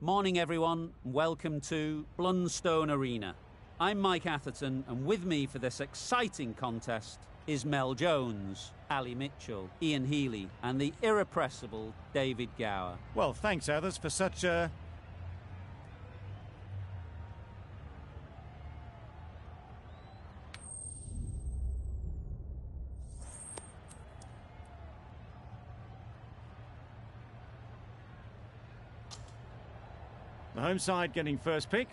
Morning everyone, and welcome to Blunstone Arena. I'm Mike Atherton, and with me for this exciting contest is Mel Jones, Ali Mitchell, Ian Healy and the irrepressible David Gower. Well, thanks Athers for such a... The home side getting first pick.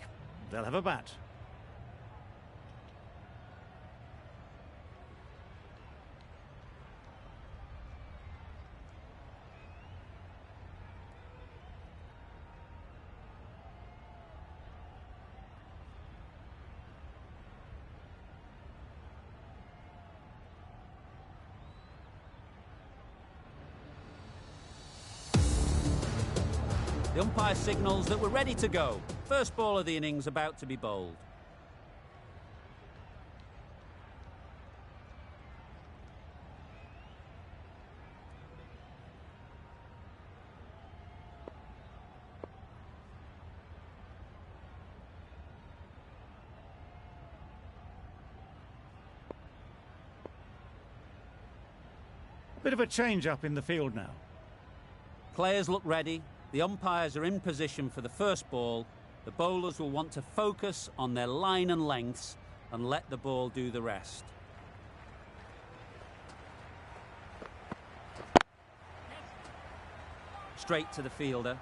They'll have a bat. The umpire signals that we're ready to go. First ball of the innings about to be bowled. Bit of a change up in the field now. Players look ready. The umpires are in position for the first ball. The bowlers will want to focus on their line and lengths and let the ball do the rest. Straight to the fielder.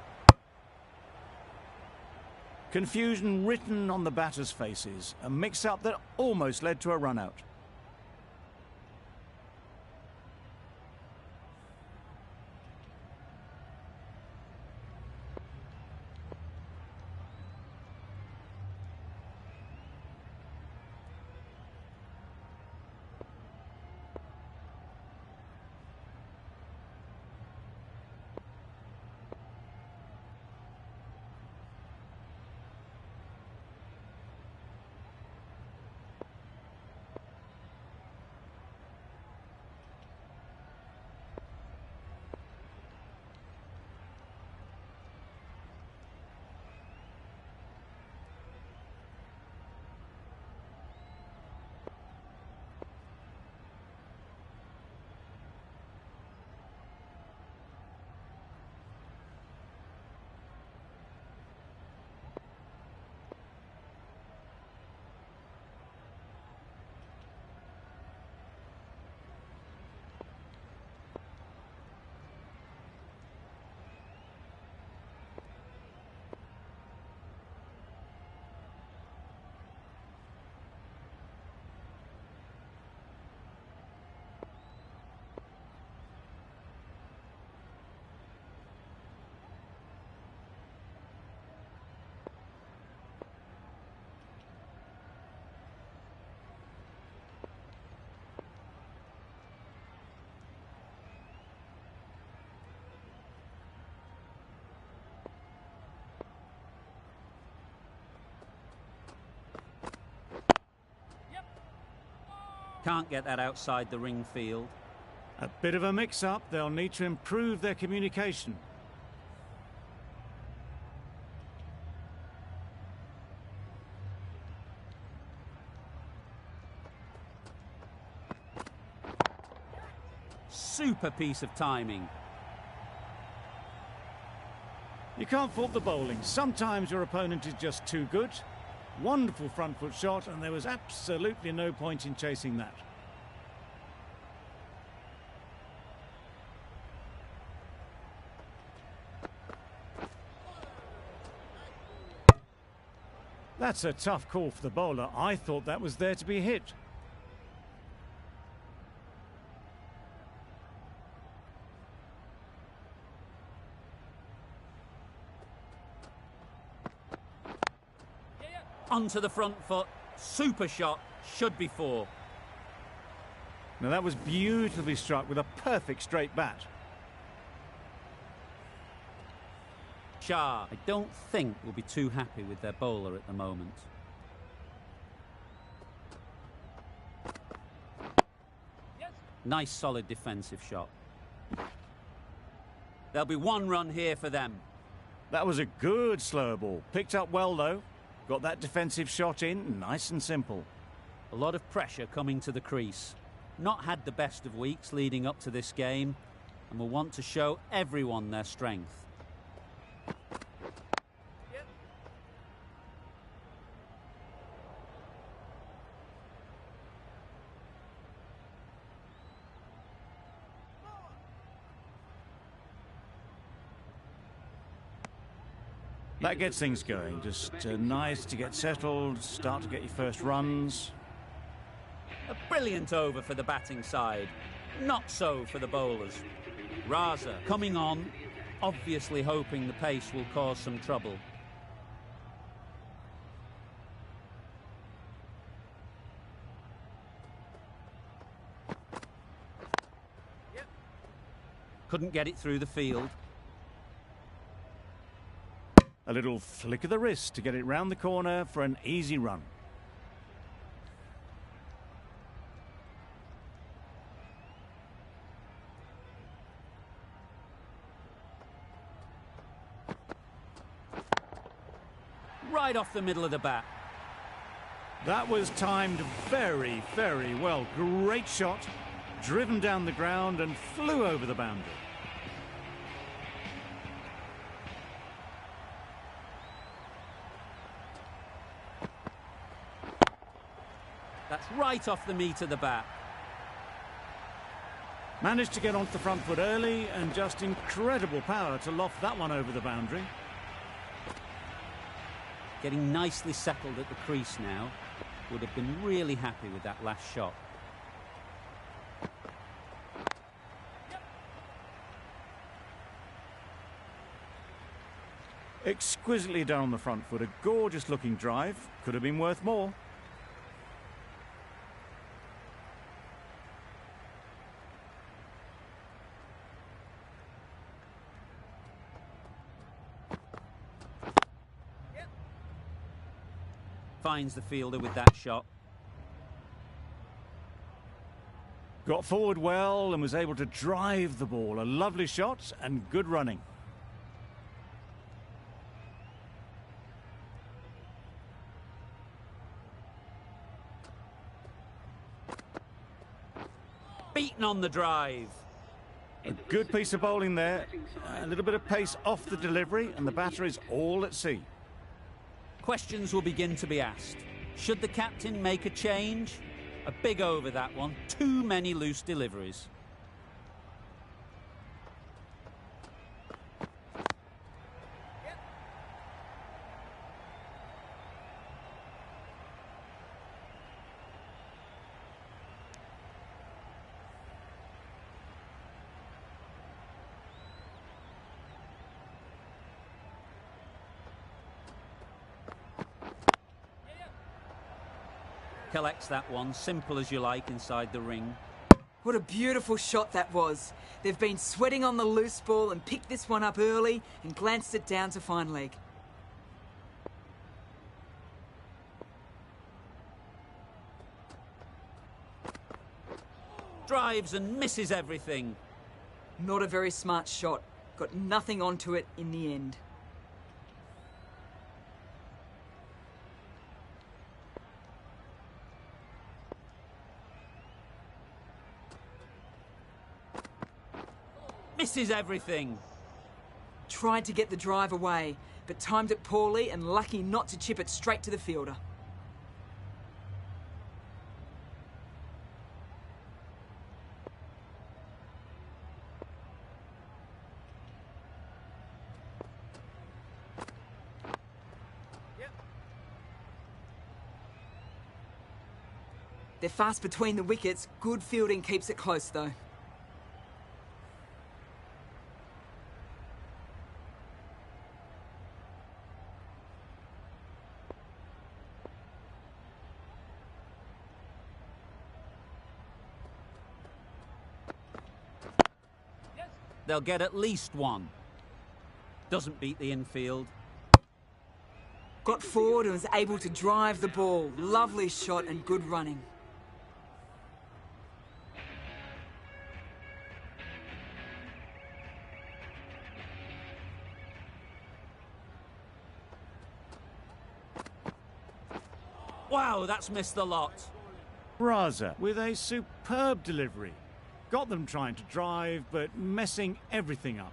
Confusion written on the batters' faces. A mix-up that almost led to a run-out. Can't get that outside the ring field. A bit of a mix-up. They'll need to improve their communication. Super piece of timing. You can't fault the bowling. Sometimes your opponent is just too good. Wonderful front foot shot, and there was absolutely no point in chasing that. That's a tough call for the bowler. I thought that was there to be hit. Onto the front foot. Super shot. Should be four. Now that was beautifully struck with a perfect straight bat. Shah, I don't think will be too happy with their bowler at the moment. Nice solid defensive shot. There'll be one run here for them. That was a good slow ball. Picked up well, though. Got that defensive shot in, nice and simple. A lot of pressure coming to the crease. Not had the best of weeks leading up to this game, and will want to show everyone their strength. That gets things going. Just nice to get settled, start to get your first runs. A brilliant over for the batting side. Not so for the bowlers. Raza coming on, obviously hoping the pace will cause some trouble. Couldn't get it through the field. A little flick of the wrist to get it round the corner for an easy run. Right off the middle of the bat. That was timed very, very well. Great shot, driven down the ground and flew over the boundary. That's right off the meat of the bat. Managed to get onto the front foot early and just incredible power to loft that one over the boundary. Getting nicely settled at the crease now. Would have been really happy with that last shot. Exquisitely done on the front foot. A gorgeous looking drive. Could have been worth more. Finds the fielder with that shot. Got forward well and was able to drive the ball. A lovely shot and good running. Beaten on the drive. A good piece of bowling there. A little bit of pace off the delivery and the batter is all at sea. Questions will begin to be asked. Should the captain make a change? A big over that one. Too many loose deliveries. Collects that one, simple as you like, inside the ring. What a beautiful shot that was. They've been sweating on the loose ball and picked this one up early and glanced it down to fine leg. Drives and misses everything. Not a very smart shot. Got nothing onto it in the end. Misses everything. Tried to get the drive away, but timed it poorly and lucky not to chip it straight to the fielder. They're fast between the wickets. Good fielding keeps it close though. They'll get at least one. Doesn't beat the infield. Got forward and was able to drive the ball. Lovely shot and good running. Wow, that's missed the lot. Raza with a superb delivery. Got them trying to drive, but messing everything up.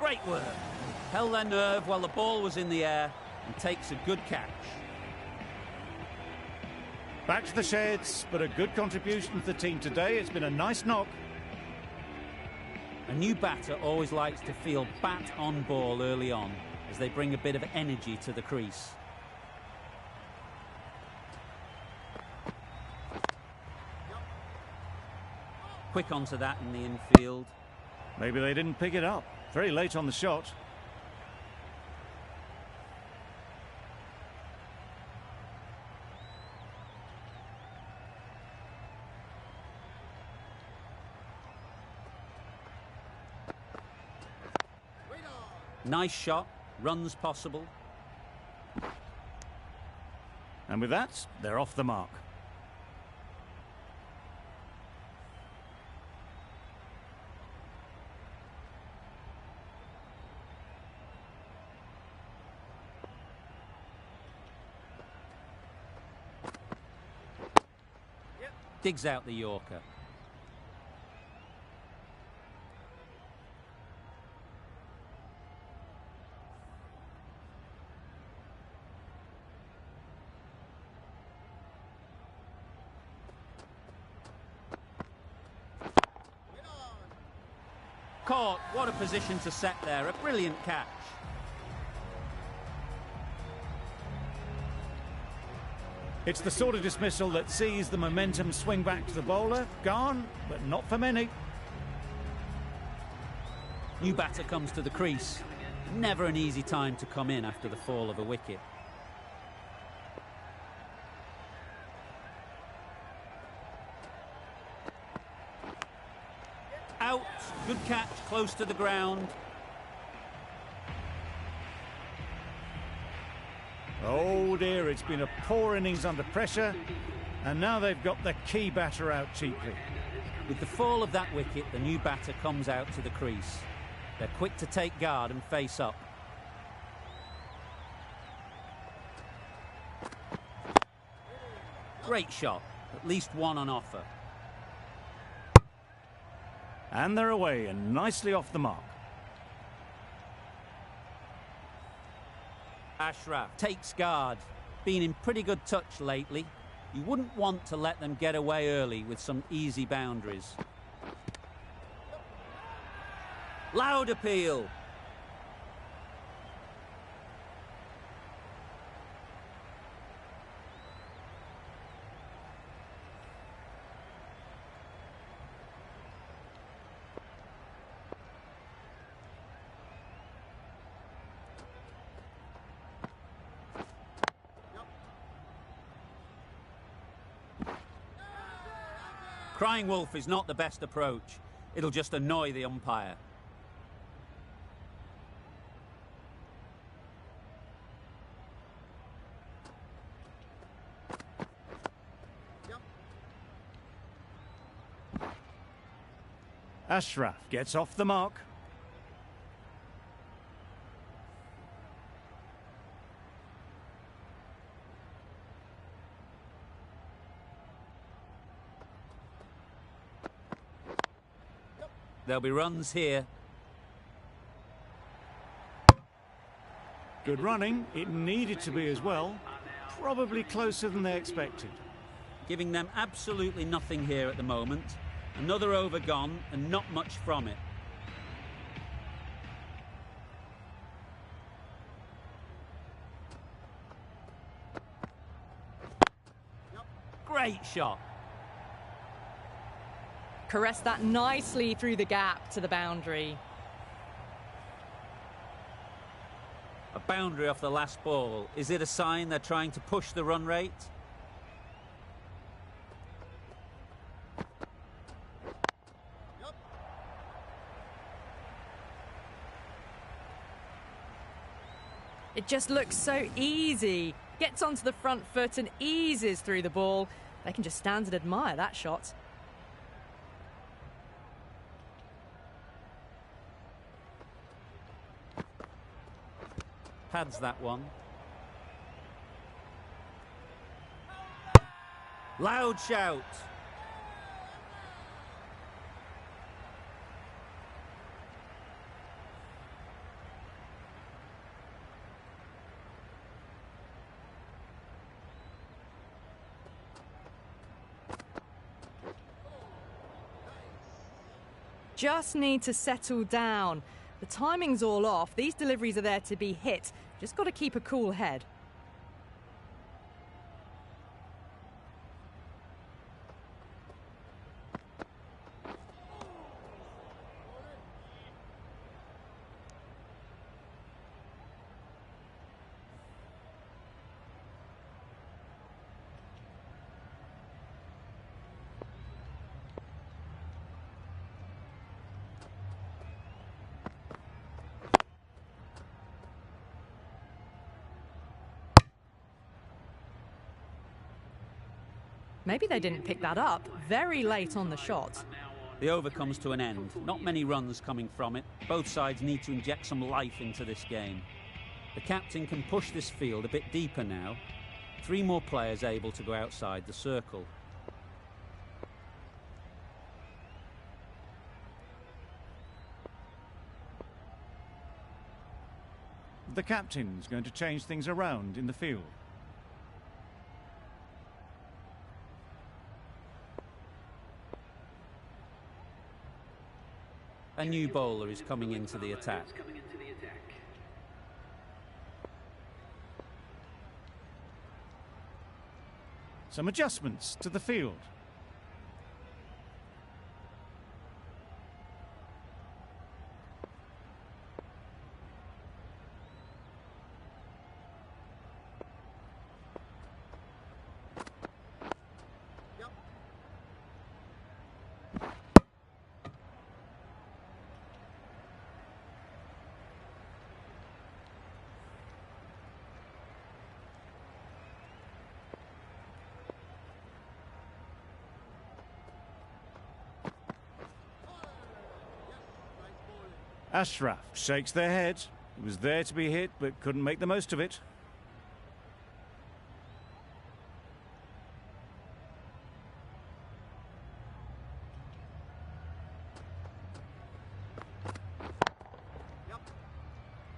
Great work. Held their nerve while the ball was in the air and takes a good catch. Back to the sheds, but a good contribution to the team today. It's been a nice knock. A new batter always likes to feel bat on ball early on as they bring a bit of energy to the crease. Quick onto that in the infield. Maybe they didn't pick it up. Very late on the shot. Nice shot, runs possible. And with that, they're off the mark. Digs out the Yorker. Caught. What a position to set there. A brilliant catch. It's the sort of dismissal that sees the momentum swing back to the bowler. Gone, but not for many. New batter comes to the crease. Never an easy time to come in after the fall of a wicket. Out. Good catch, close to the ground. Oh dear, it's been a poor innings under pressure, and now they've got the key batter out cheaply. With the fall of that wicket, the new batter comes out to the crease. They're quick to take guard and face up. Great shot, at least one on offer. And they're away and nicely off the mark. Ashraf takes guard. Been in pretty good touch lately. You wouldn't want to let them get away early with some easy boundaries. Loud appeal. Crying wolf is not the best approach. It'll just annoy the umpire. Ashraf gets off the mark. There'll be runs here. Good running. It needed to be as well. Probably closer than they expected. Giving them absolutely nothing here at the moment. Another over gone and not much from it. Great shot. Caressed that nicely through the gap to the boundary. A boundary off the last ball. Is it a sign they're trying to push the run rate? It just looks so easy. Gets onto the front foot and eases through the ball. They can just stand and admire that shot. Pads that one. Loud shout. Just need to settle down. The timing's all off. These deliveries are there to be hit. Just got to keep a cool head. Maybe they didn't pick that up. Very late on the shot. The over comes to an end. Not many runs coming from it. Both sides need to inject some life into this game. The captain can push this field a bit deeper now. 3 more players able to go outside the circle. The captain's going to change things around in the field. A new bowler is coming into the attack. Some adjustments to the field. Ashraf shakes their head. It was there to be hit, but couldn't make the most of it.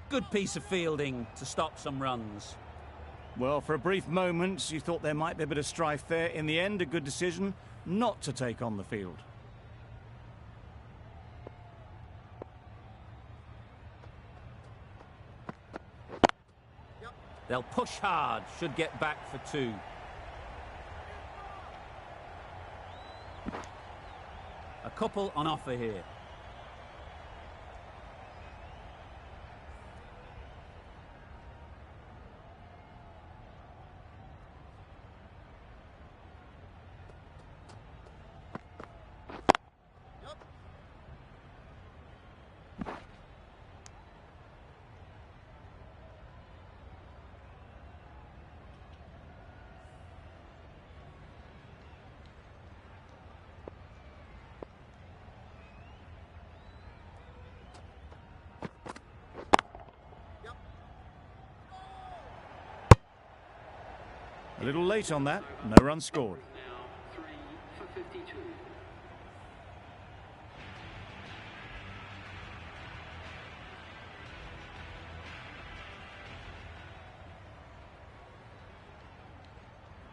Good piece of fielding to stop some runs. Well, for a brief moment, you thought there might be a bit of strife there. In the end, a good decision not to take on the field. They'll push hard, should get back for 2. A couple on offer here. A little late on that, no run scored. Now 3 for 52.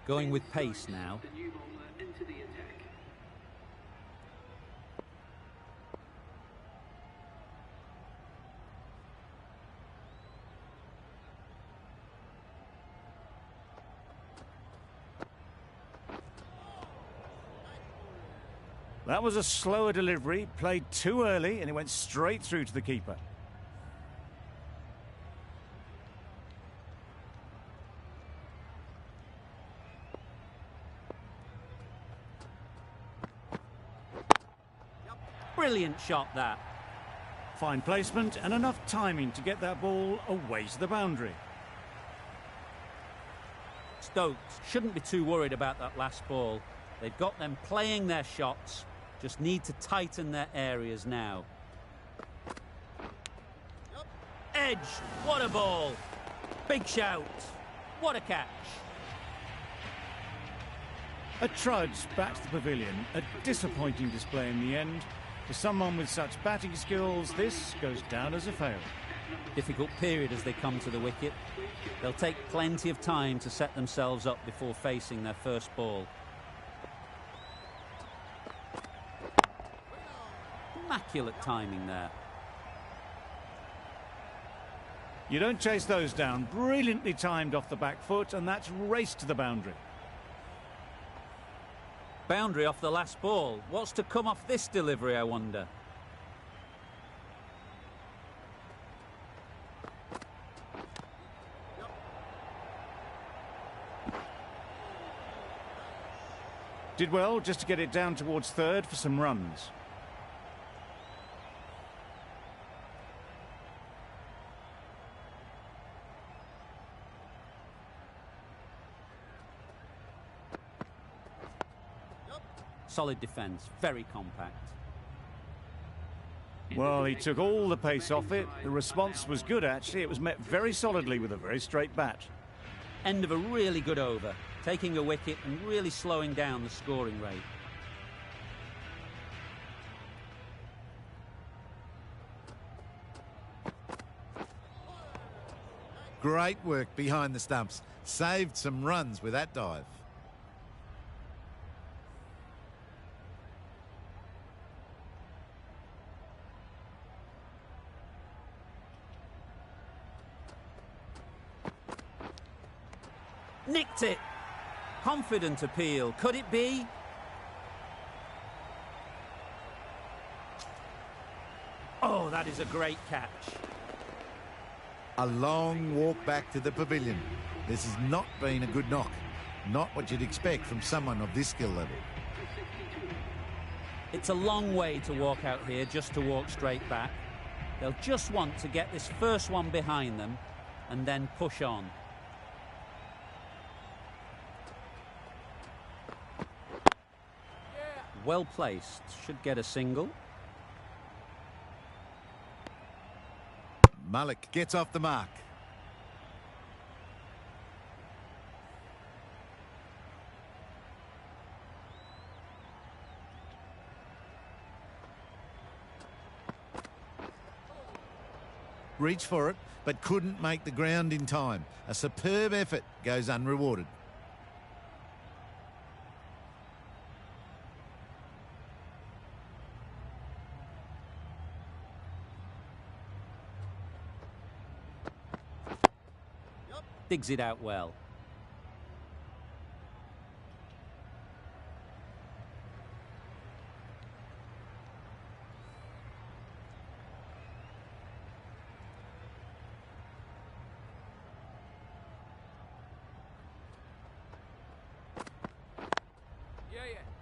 Going with pace now. The new bowler into the attack. That was a slower delivery, played too early, and it went straight through to the keeper. Brilliant shot, that. Fine placement and enough timing to get that ball away to the boundary. Stokes shouldn't be too worried about that last ball. They've got them playing their shots, just need to tighten their areas now. Edge, what a ball! Big shout. What a catch. A trudge back to the pavilion. A disappointing display in the end. For someone with such batting skills, this goes down as a fail. Difficult period as they come to the wicket. They'll take plenty of time to set themselves up before facing their first ball. Immaculate timing there. You don't chase those down. Brilliantly timed off the back foot, and that's raced to the boundary. Boundary off the last ball. What's to come off this delivery, I wonder? Did well just to get it down towards third for some runs. Solid defence, very compact. Well, he took all the pace off it. The response was good, actually. It was met very solidly with a very straight bat. End of a really good over, taking a wicket and really slowing down the scoring rate. Great work behind the stumps. Saved some runs with that dive. Nicked it. Confident appeal. Could it be? Oh, that is a great catch. A long walk back to the pavilion. This has not been a good knock. Not what you'd expect from someone of this skill level. It's a long way to walk out here just to walk straight back. They'll just want to get this first one behind them and then push on. Well placed, should get a single. Malik gets off the mark. Reached for it, but couldn't make the ground in time. A superb effort goes unrewarded. Digs it out well.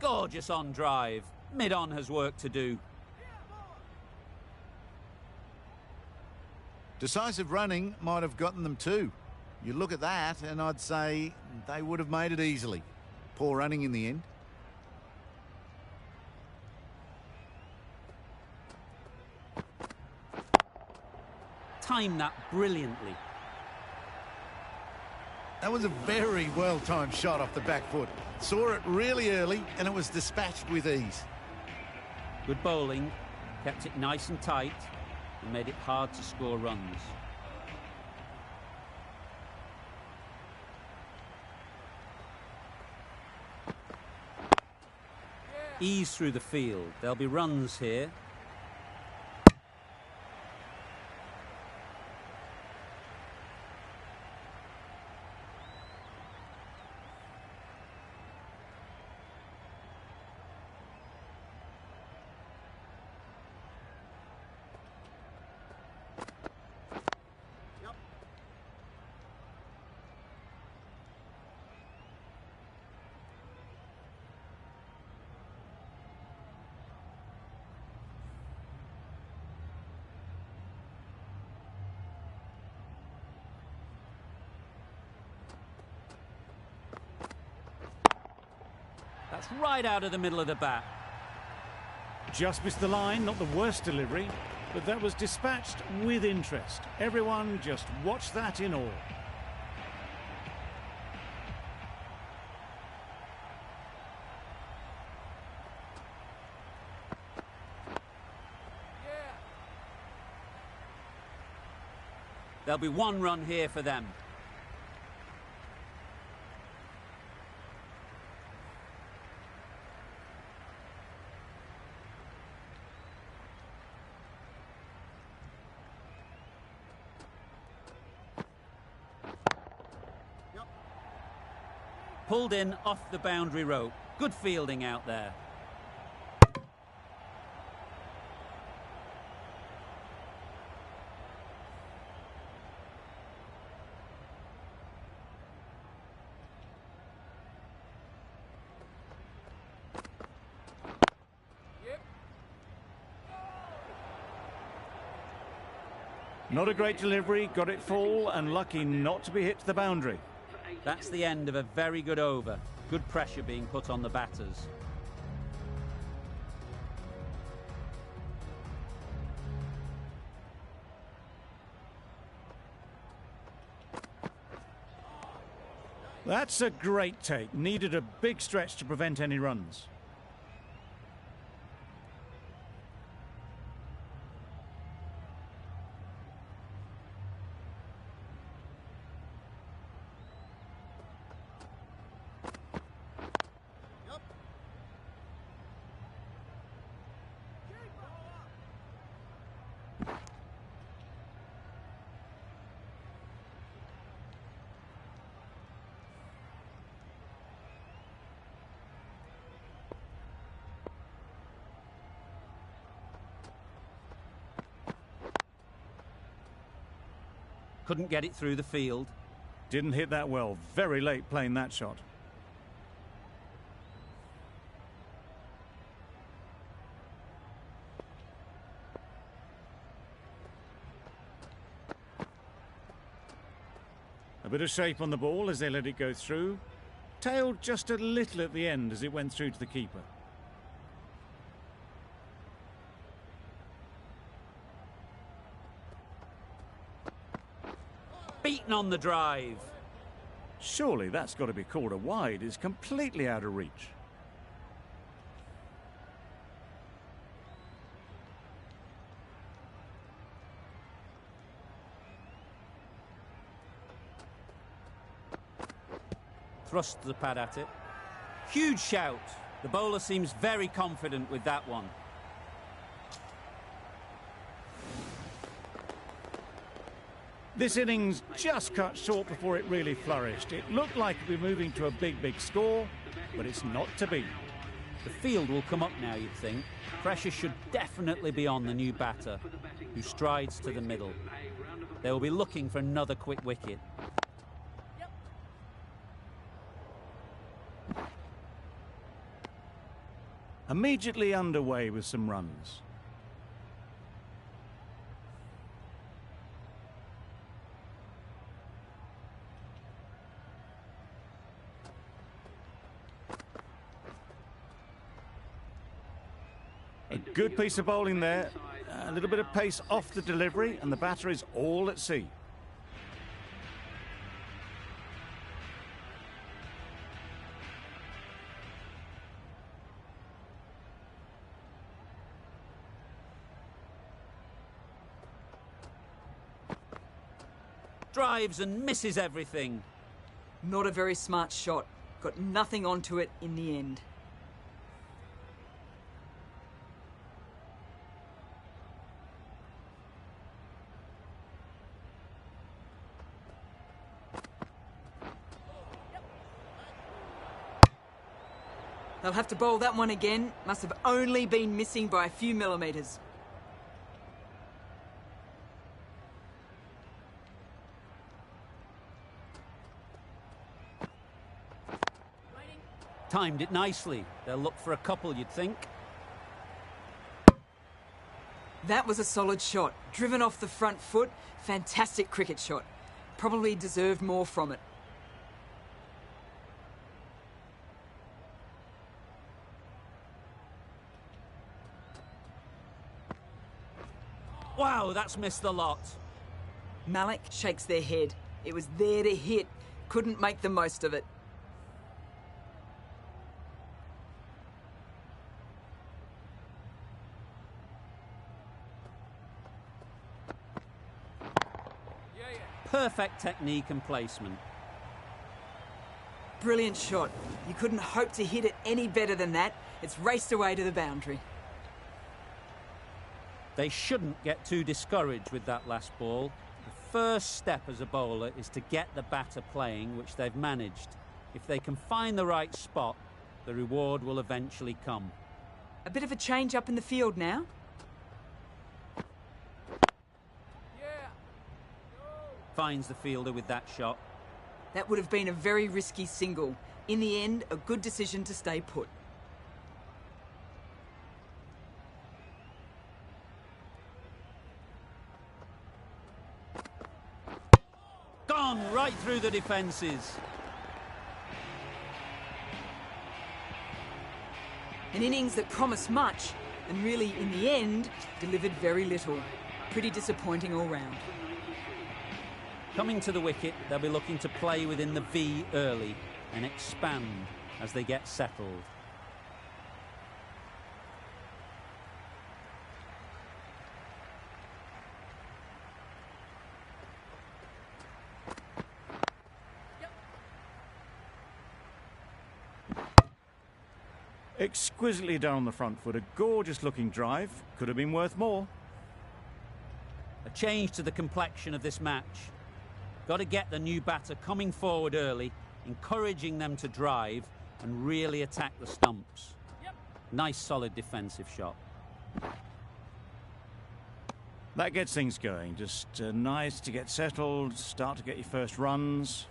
Gorgeous on drive. Mid-on has work to do. Decisive running might have gotten them too. You look at that and I'd say they would have made it easily. Poor running in the end. Timed that brilliantly. That was a very well-timed shot off the back foot. Saw it really early and it was dispatched with ease. Good bowling, kept it nice and tight and made it hard to score runs. Ease through the field. There'll be runs here. That's right out of the middle of the bat. Just missed the line, not the worst delivery, but that was dispatched with interest. Everyone just watched that in awe. There'll be one run here for them. Pulled in off the boundary rope. Good fielding out there. Not a great delivery, got it full and lucky not to be hit to the boundary. That's the end of a very good over. Good pressure being put on the batters. That's a great take. Needed a big stretch to prevent any runs. Couldn't get it through the field. Didn't hit that well. Very late playing that shot. A bit of shape on the ball as they let it go through. Tailed just a little at the end as it went through to the keeper. Beaten on the drive. Surely that's got to be called a wide. It's completely out of reach. Thrust the pad at it. Huge shout. The bowler seems very confident with that one. This innings just cut short before it really flourished. It looked like it'd be moving to a big score, but it's not to be. The field will come up now, you'd think. Pressure should definitely be on the new batter, who strides to the middle. They will be looking for another quick wicket. Immediately underway with some runs. A good piece of bowling there. A little bit of pace off the delivery, and the batter is all at sea. Drives and misses everything. Not a very smart shot. Got nothing onto it in the end. They'll have to bowl that one again. Must have only been missing by a few millimetres. Timed it nicely. They'll look for a couple, you'd think. That was a solid shot. Driven off the front foot. Fantastic cricket shot. Probably deserved more from it. Wow, that's missed the lot. Malik shakes their head. It was there to hit. Couldn't make the most of it. Perfect technique and placement. Brilliant shot. You couldn't hope to hit it any better than that. It's raced away to the boundary. They shouldn't get too discouraged with that last ball. The first step as a bowler is to get the batter playing, which they've managed. If they can find the right spot, the reward will eventually come. A bit of a change up in the field now. Finds the fielder with that shot. That would have been a very risky single. In the end, a good decision to stay put. Gone right through the defences. An innings that promised much, and really, in the end, delivered very little. Pretty disappointing all round. Coming to the wicket, they'll be looking to play within the V early and expand as they get settled. Exquisitely done on the front foot. A gorgeous looking drive. Could have been worth more. A change to the complexion of this match. Got to get the new batter coming forward early, encouraging them to drive and really attack the stumps. Nice solid defensive shot. That gets things going. Just nice to get settled, start to get your first runs.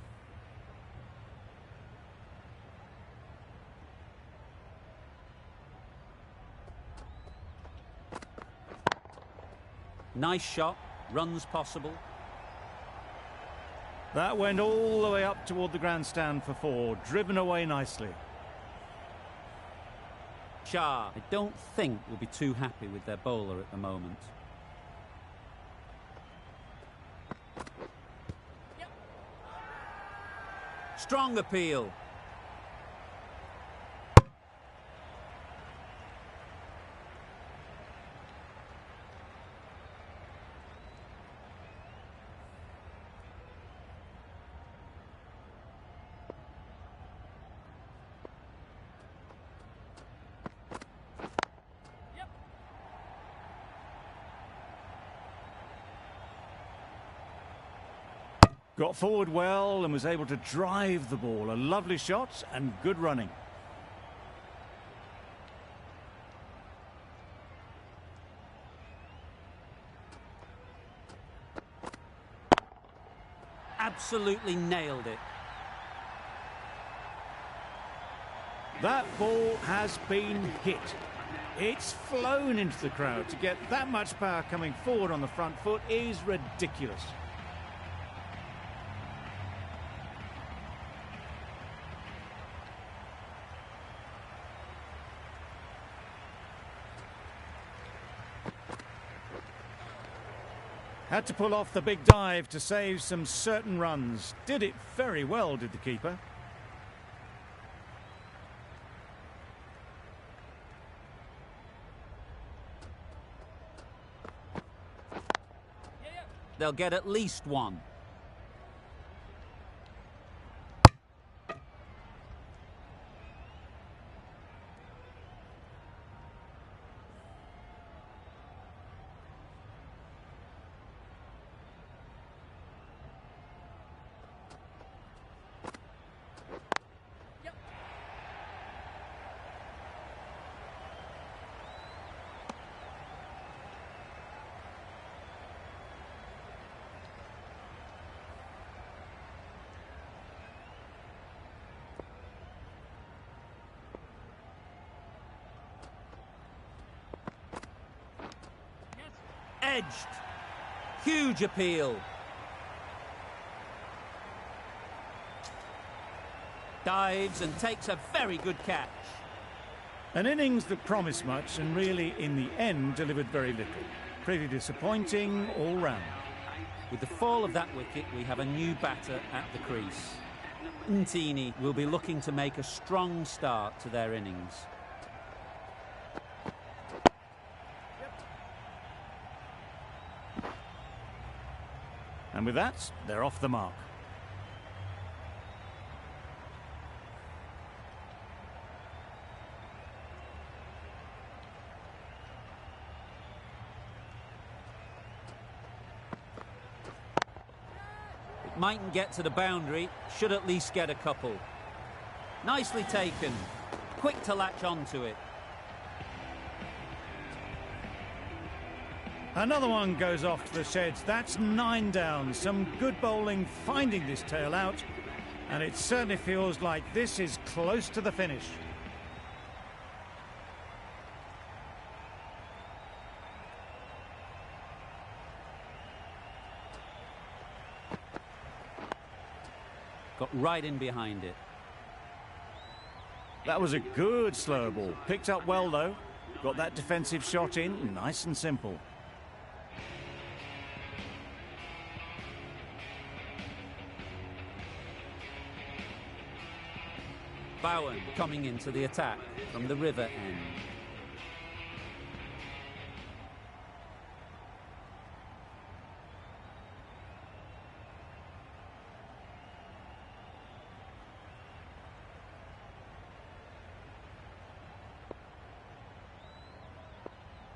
Nice shot, runs possible. That went all the way up toward the grandstand for 4, driven away nicely. Shah, I don't think will be too happy with their bowler at the moment. Strong appeal. Got forward well and was able to drive the ball. A lovely shot and good running. Absolutely nailed it. That ball has been hit. It's flown into the crowd. To get that much power coming forward on the front foot is ridiculous. Had to pull off the big dive to save some certain runs. Did it very well, did the keeper. They'll get at least one. Edged. Huge appeal. Dives and takes a very good catch. An innings that promised much and really, in the end, delivered very little. Pretty disappointing all round. With the fall of that wicket, we have a new batter at the crease. Ntini will be looking to make a strong start to their innings. And with that, they're off the mark. Mightn't get to the boundary, should at least get a couple. Nicely taken. Quick to latch onto it. Another one goes off to the sheds. That's 9 down. Some good bowling finding this tail out. And it certainly feels like this is close to the finish. Got right in behind it. That was a good slow ball. Picked up well, though. Got that defensive shot in, nice and simple. Bowen coming into the attack from the river end.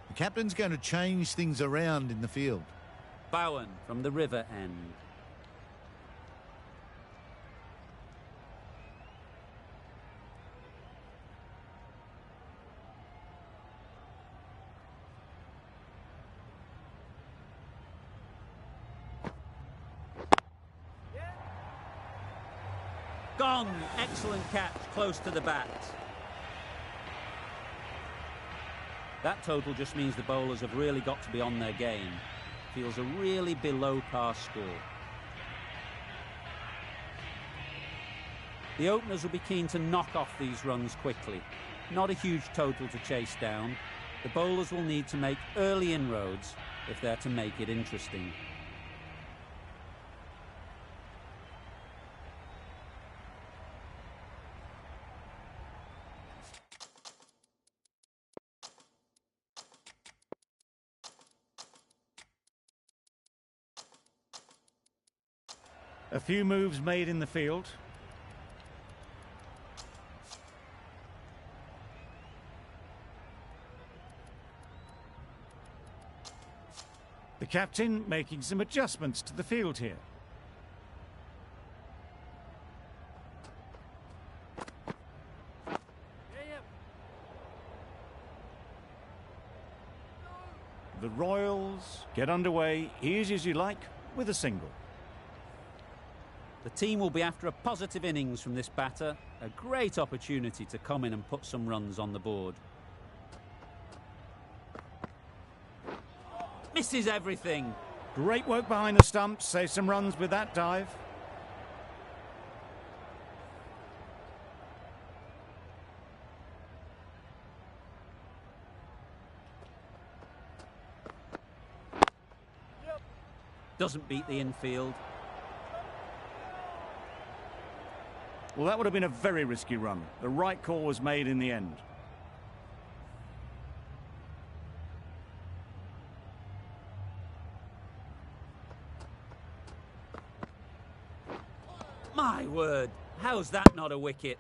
The captain's going to change things around in the field. Bowen from the river end. Gone. Excellent catch, close to the bat. That total just means the bowlers have really got to be on their game. Feels a really below par score. The openers will be keen to knock off these runs quickly. Not a huge total to chase down. The bowlers will need to make early inroads if they're to make it interesting. A few moves made in the field. The captain making some adjustments to the field here. The Royals get underway easy as you like with a single. The team will be after a positive innings from this batter. A great opportunity to come in and put some runs on the board. Misses everything. Great work behind the stumps. Save some runs with that dive. Doesn't beat the infield. Well, that would have been a very risky run. The right call was made in the end. My word, how's that not a wicket?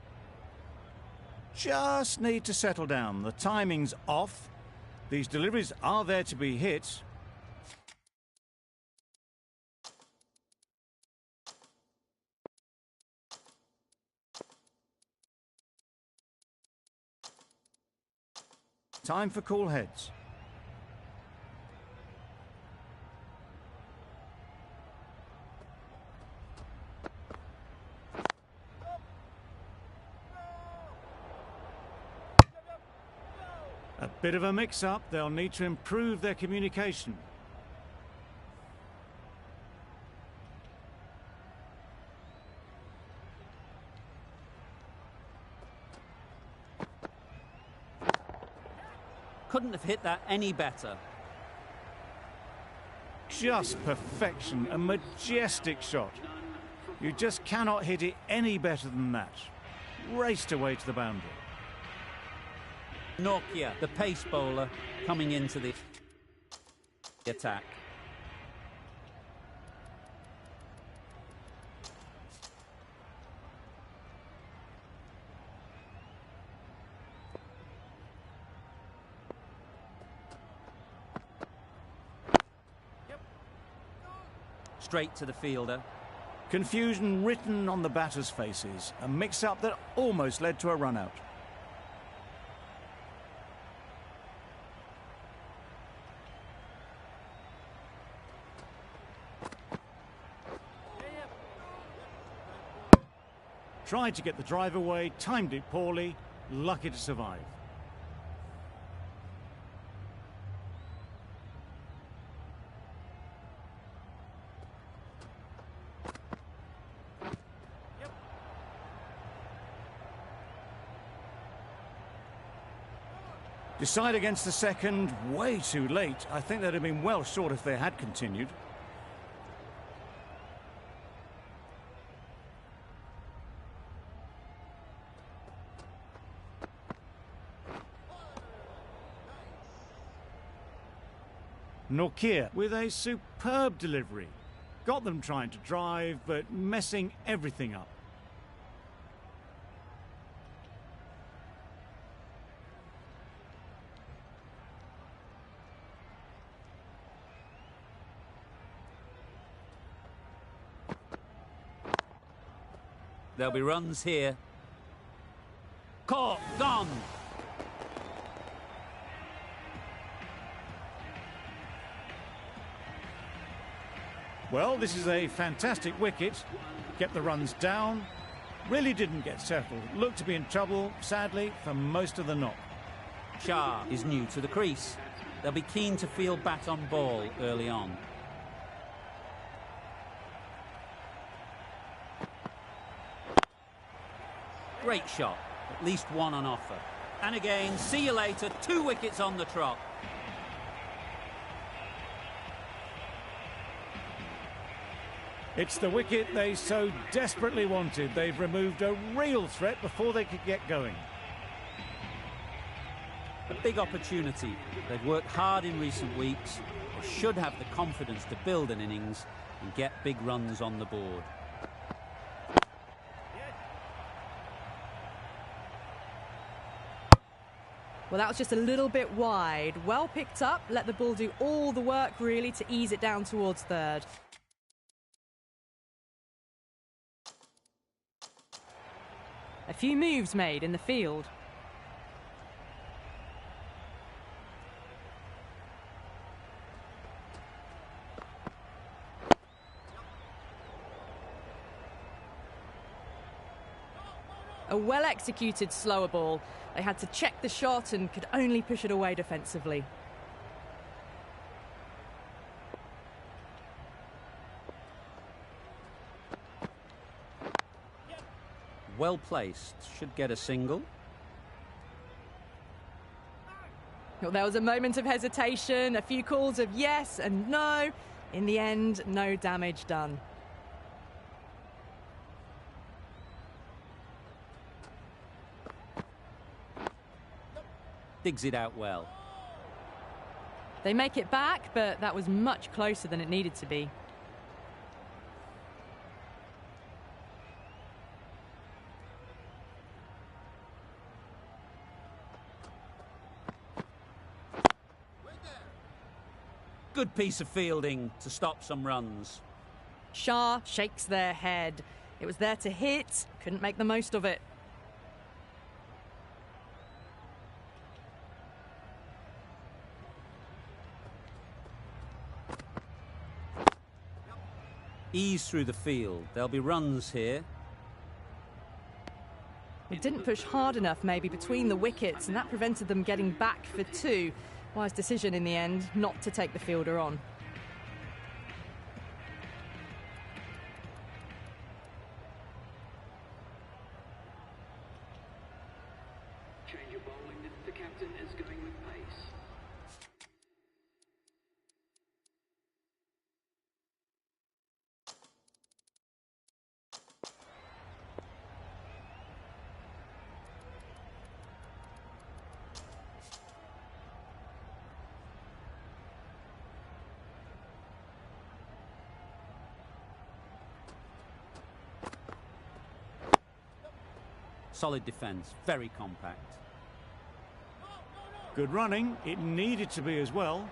Just need to settle down. The timing's off. These deliveries are there to be hit. Time for cool heads. A bit of a mix-up. They'll need to improve their communication. Couldn't have hit that any better. Just perfection, a majestic shot. You just cannot hit it any better than that. Raced away to the boundary. Nokia, the pace bowler, coming into the attack. Straight to the fielder. Confusion written on the batters' faces. A mix-up that almost led to a run-out. Tried to get the drive away, timed it poorly, lucky to survive. Decide against the second, way too late. I think they'd have been well short if they had continued. Norkia with a superb delivery. Got them trying to drive, but messing everything up. There'll be runs here. Caught, gone. Well, this is a fantastic wicket. Kept the runs down. Really didn't get settled. Looked to be in trouble, sadly, for most of the knock. Shah is new to the crease. They'll be keen to field bat on ball early on. Great shot. At least one on offer. And again, see you later. 2 wickets on the trot. It's the wicket they so desperately wanted. They've removed a real threat before they could get going. A big opportunity. They've worked hard in recent weeks. They should have the confidence to build an innings and get big runs on the board. Well, that was just a little bit wide. Well picked up, let the ball do all the work really to ease it down towards third. A few moves made in the field. A well-executed slower ball. They had to check the shot and could only push it away defensively. Well placed. Should get a single. Well, there was a moment of hesitation, a few calls of yes and no. In the end, no damage done. Digs it out well. They make it back, but that was much closer than it needed to be. Good piece of fielding to stop some runs. Shah shakes their head. It was there to hit, couldn't make the most of it. Ease through the field. There'll be runs here. It didn't push hard enough maybe between the wickets, and that prevented them getting back for 2. Wise decision in the end not to take the fielder on. Change of bowling. The captain is going with pace. Solid defence, very compact. Good running. It needed to be as well.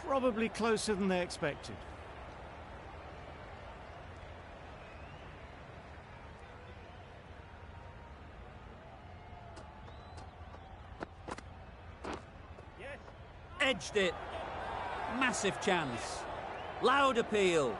Probably closer than they expected. edged it. Massive chance. Loud appeal.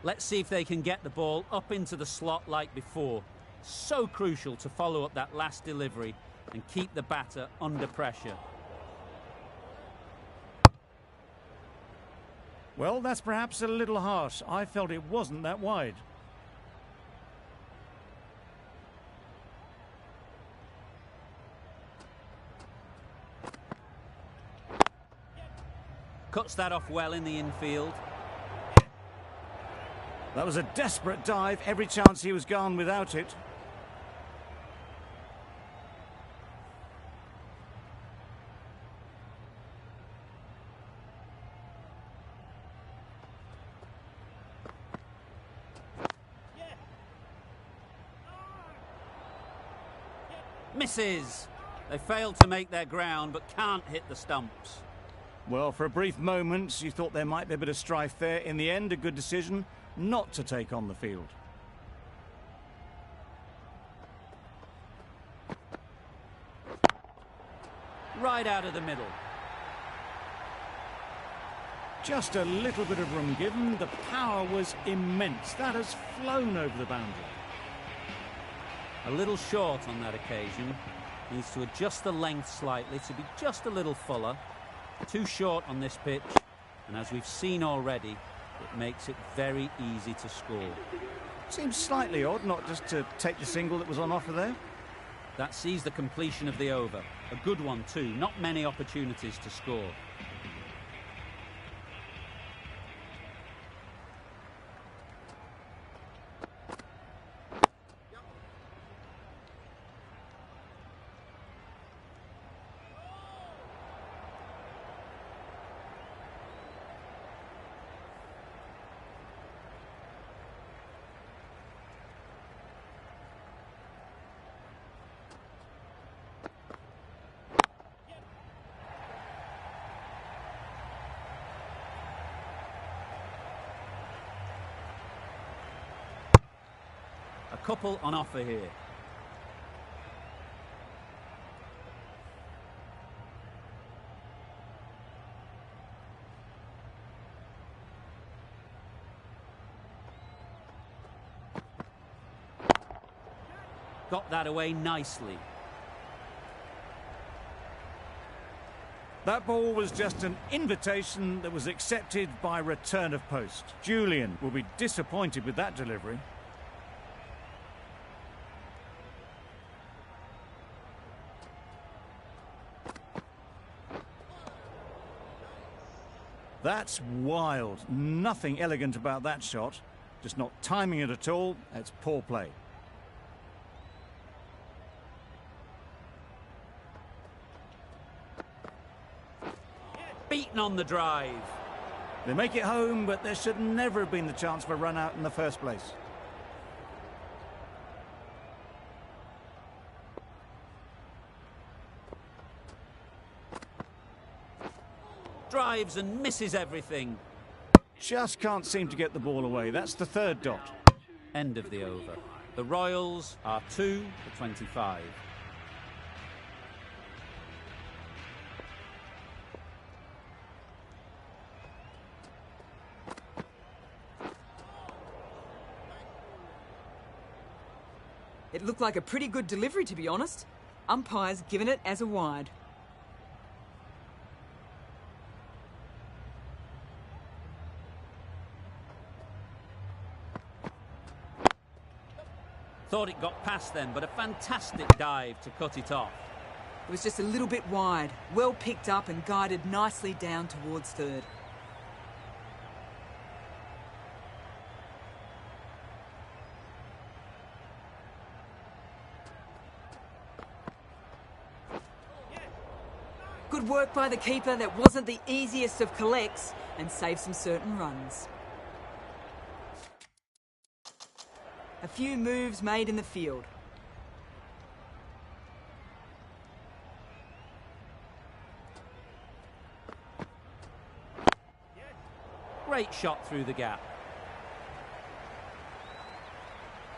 Let's see if they can get the ball up into the slot like before. So crucial to follow up that last delivery and keep the batter under pressure. Well, that's perhaps a little harsh. I felt it wasn't that wide. Cuts that off well in the infield. That was a desperate dive. Every chance he was gone without it. Misses. They failed to make their ground but can't hit the stumps. Well, for a brief moment, you thought there might be a bit of strife there. In the end, a good decision not to take on the field. Right out of the middle. Just a little bit of room given. The power was immense. That has flown over the boundary. A little short on that occasion. Needs to adjust the length slightly to be just a little fuller. Too short on this pitch, and as we've seen already, it makes it very easy to score. Seems slightly odd not just to take the single that was on offer there. That sees the completion of the over. A good one too, not many opportunities to score. A couple on offer here. Got that away nicely. That ball was just an invitation that was accepted by return of post. Julian will be disappointed with that delivery. That's wild. Nothing elegant about that shot. Just not timing it at all. It's poor play. Beaten on the drive. They make it home, but there should never have been the chance for a run out in the first place. Drives and misses everything. Just can't seem to get the ball away. That's the third dot. End of the over. The Royals are 2 for 25. It looked like a pretty good delivery, to be honest. Umpire's given it as a wide. Thought it got past them, but a fantastic dive to cut it off. It was just a little bit wide, well picked up and guided nicely down towards third. Good work by the keeper. That wasn't the easiest of collects and saved some certain runs. A few moves made in the field. Great shot through the gap.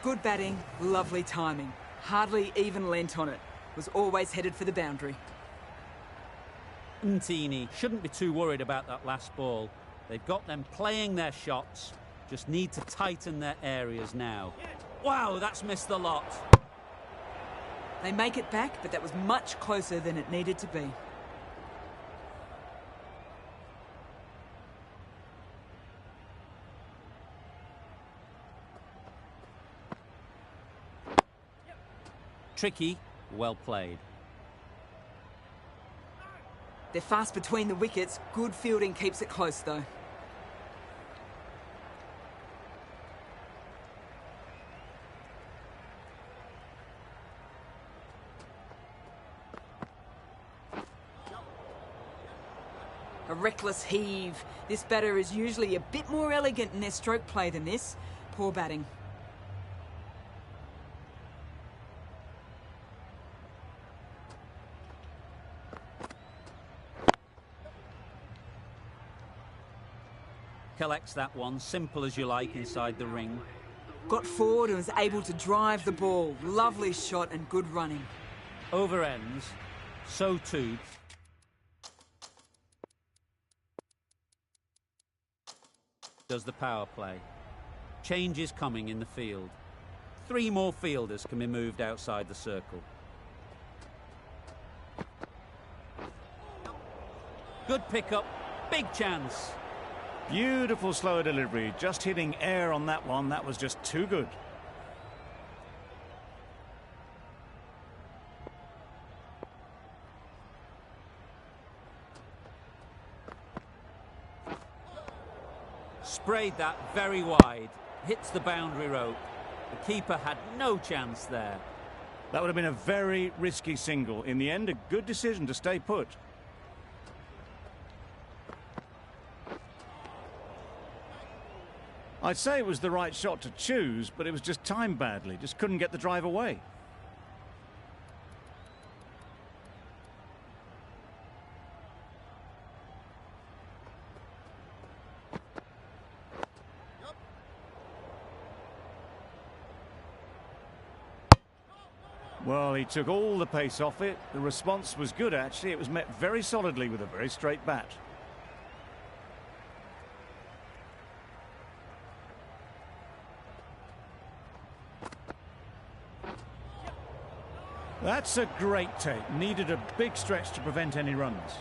Good batting, lovely timing. Hardly even lent on it. Was always headed for the boundary. Ntini shouldn't be too worried about that last ball. They've got them playing their shots. Just need to tighten their areas now. Wow, that's missed the lot. They make it back, but that was much closer than it needed to be. Tricky, well played. They're fast between the wickets. Good fielding keeps it close, though. A reckless heave. This batter is usually a bit more elegant in their stroke play than this. Poor batting. Collects that one, simple as you like, inside the ring. Got forward and was able to drive the ball. Lovely shot and good running. Over ends, so too. Does the power play. Change is coming in the field. 3 more fielders can be moved outside the circle. Good pickup, big chance. Beautiful slow delivery, just hitting air on that one. That was just too good. Sprayed that very wide, hits the boundary rope. The keeper had no chance there. That would have been a very risky single. In the end, a good decision to stay put. I'd say it was the right shot to choose, but it was just timed badly. Just couldn't get the drive away. Well, he took all the pace off it. The response was good, actually. It was met very solidly with a very straight bat. That's a great take. Needed a big stretch to prevent any runs.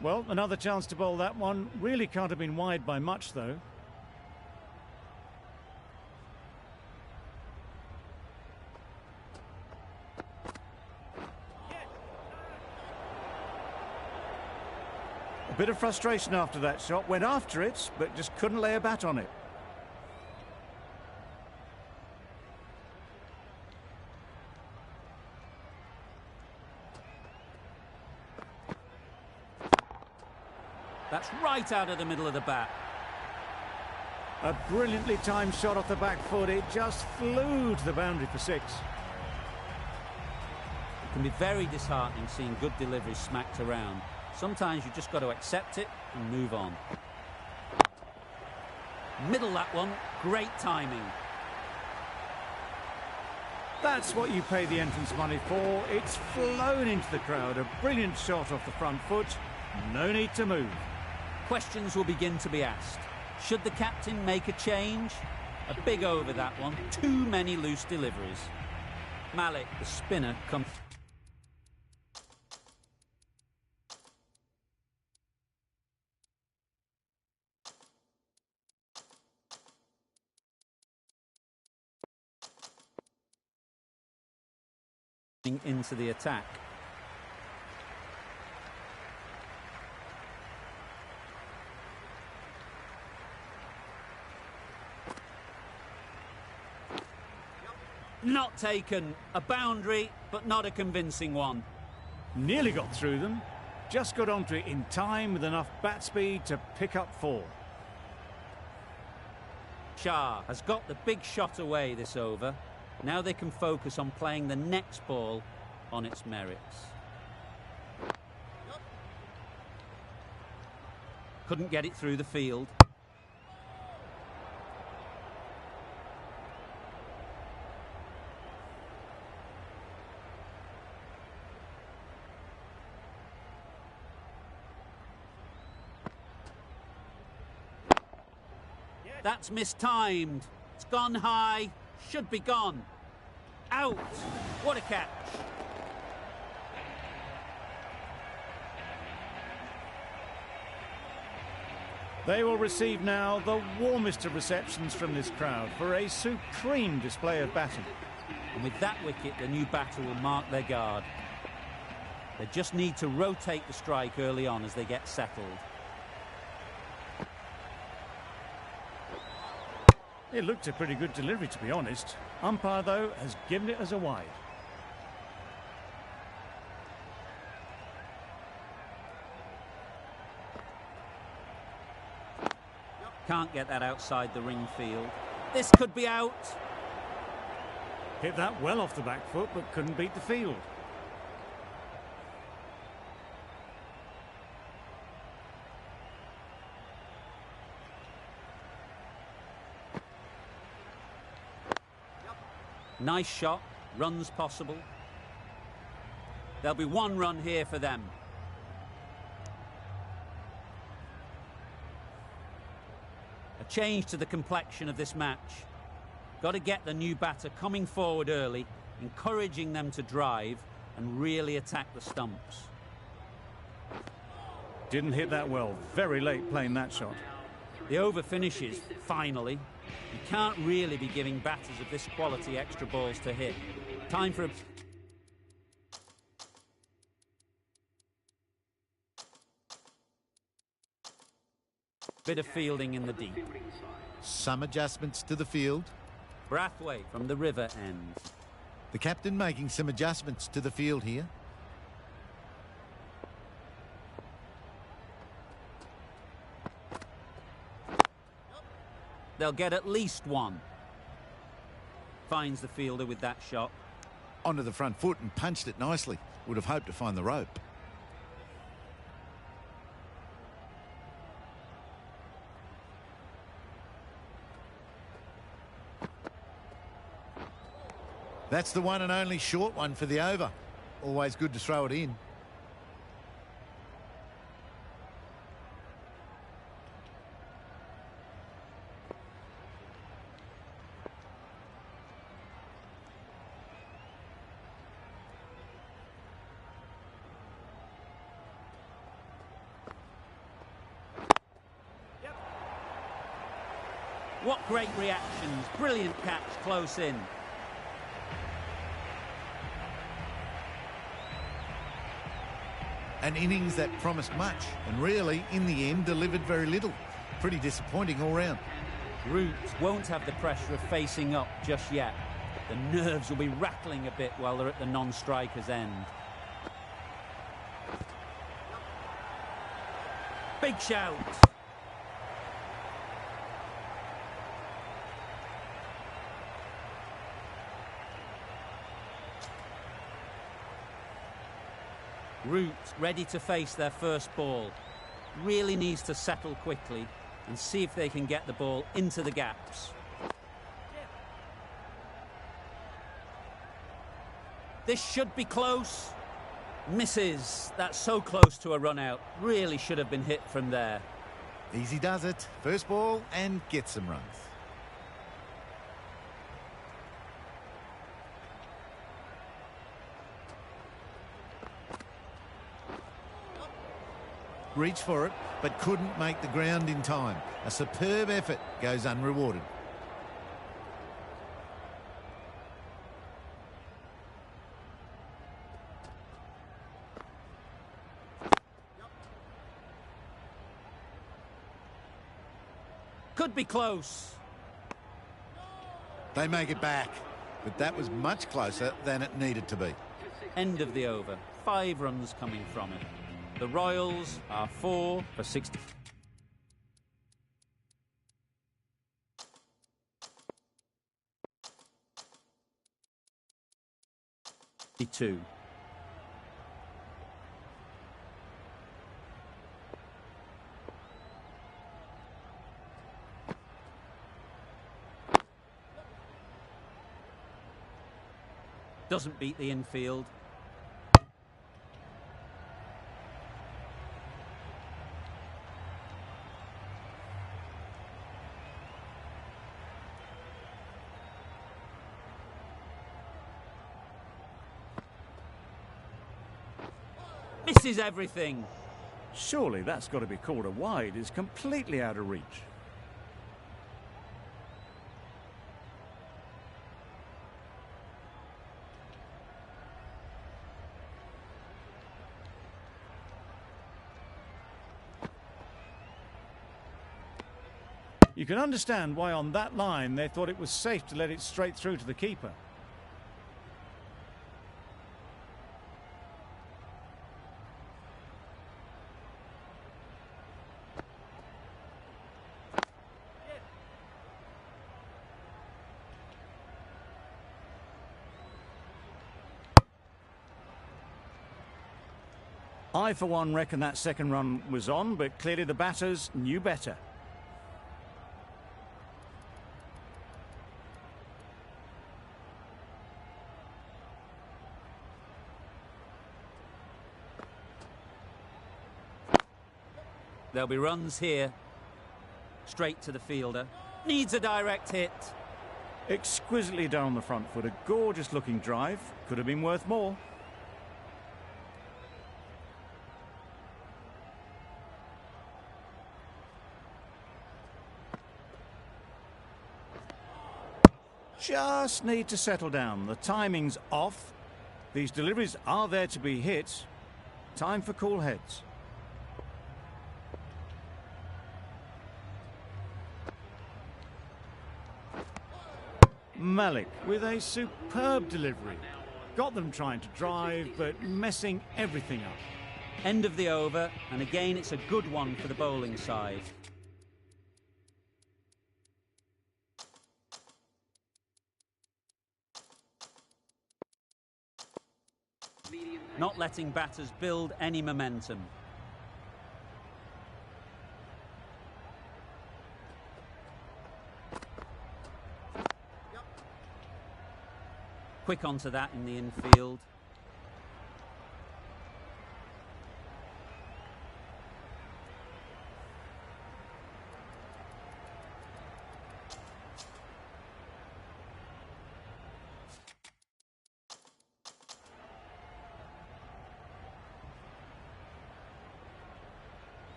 Well, another chance to bowl that one. Really can't have been wide by much, though. A bit of frustration after that shot. Went after it, but just couldn't lay a bat on it. That's right out of the middle of the bat. A brilliantly timed shot off the back foot. It just flew to the boundary for 6. It can be very disheartening seeing good deliveries smacked around. Sometimes you just got to accept it and move on. Middle that one, great timing. That's what you pay the entrance money for. It's flown into the crowd. A brilliant shot off the front foot. No need to move. Questions will begin to be asked. Should the captain make a change? A big over that one. Too many loose deliveries. Malik, the spinner, comes into the attack. Not taken. A boundary, but not a convincing one. Nearly got through them. Just got onto it in time with enough bat speed to pick up 4. Shah has got the big shot away this over. Now they can focus on playing the next ball on its merits. Couldn't get it through the field. That's mistimed. It's gone high. Should be gone. Out. What a catch. They will receive now the warmest of receptions from this crowd for a supreme display of batting. And with that wicket, the new batter will mark their guard. They just need to rotate the strike early on as they get settled. It looked a pretty good delivery, to be honest. Umpire, though, has given it as a wide. Can't get that outside the ring field. This could be out. Hit that well off the back foot, but couldn't beat the field. Nice shot. Runs possible. There'll be one run here for them. A change to the complexion of this match. Got to get the new batter coming forward early, encouraging them to drive and really attack the stumps. Didn't hit that well. Very late playing that shot. The over finishes, finally. You can't really be giving batters of this quality extra balls to hit. Time for a... bit of fielding in the deep. Some adjustments to the field. Brathwaite from the river end. The captain making some adjustments to the field here. They'll get at least one. Finds the fielder with that shot. Onto the front foot and punched it nicely. Would have hoped to find the rope. That's the one and only short one for the over. Always good to throw it in. What great reactions. Brilliant catch close in. An innings that promised much and really, in the end, delivered very little. Pretty disappointing all round. Root won't have the pressure of facing up just yet. The nerves will be rattling a bit while they're at the non-striker's end. Big shout. Root ready to face their first ball. Really needs to settle quickly and see if they can get the ball into the gaps. This should be close. Misses. That's so close to a run out. Really should have been hit from there. Easy does it. First ball and gets some runs. Reached for it, but couldn't make the ground in time. A superb effort goes unrewarded. Could be close. They make it back, but that was much closer than it needed to be. End of the over. 5 runs coming from it. The Royals are 4 for 60. 2. Doesn't beat the infield. Misses everything. Surely that's got to be called a wide. It's completely out of reach. You can understand why on that line they thought it was safe to let it straight through to the keeper. I, for one, reckon that second run was on, but clearly the batters knew better. There'll be runs here. Straight to the fielder. Needs a direct hit. Exquisitely down the front foot. A gorgeous looking drive. Could have been worth more. Just need to settle down. The timing's off. These deliveries are there to be hit. Time for cool heads. Malik with a superb delivery. Got them trying to drive, but messing everything up. End of the over, and again it's a good one for the bowling side. Not letting batters build any momentum. Quick onto that in the infield.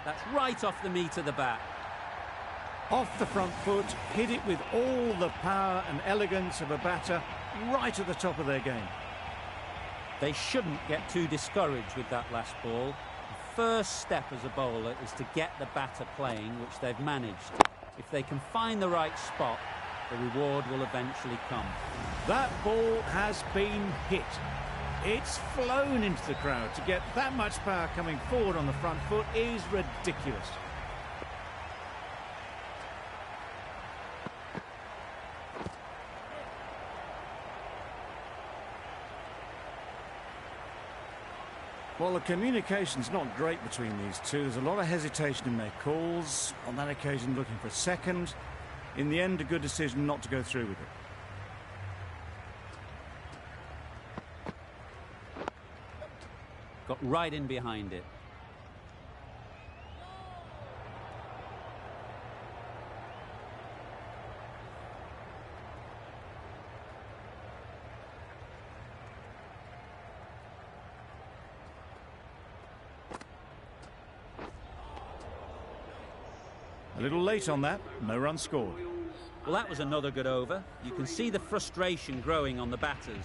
That's right off the meat of the bat. Off the front foot, hit it with all the power and elegance of a batter right at the top of their game. They shouldn't get too discouraged with that last ball. The first step as a bowler is to get the batter playing, which they've managed. If they can find the right spot, the reward will eventually come. That ball has been hit. It's flown into the crowd. To get that much power coming forward on the front foot is ridiculous. Well, the communication's not great between these two. There's a lot of hesitation in their calls. On that occasion, looking for a second. In the end, a good decision not to go through with it. Got right in behind it. A little late on that, no run scored. Well, that was another good over. You can see the frustration growing on the batters.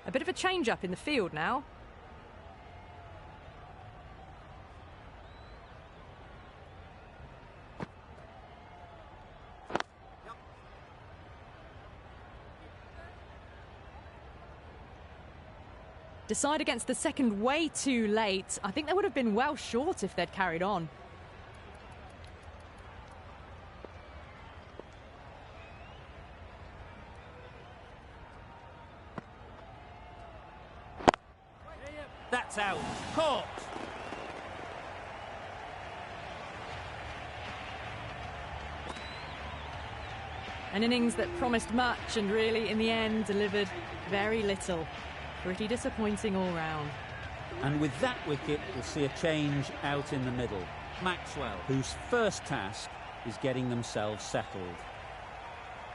A bit of a change-up in the field now. Decide against the second way too late. I think they would have been well short if they'd carried on. That's out. Caught. An innings that promised much and really, in the end, delivered very little. Pretty disappointing all round. And with that wicket, we'll see a change out in the middle. Maxwell, whose first task is getting themselves settled.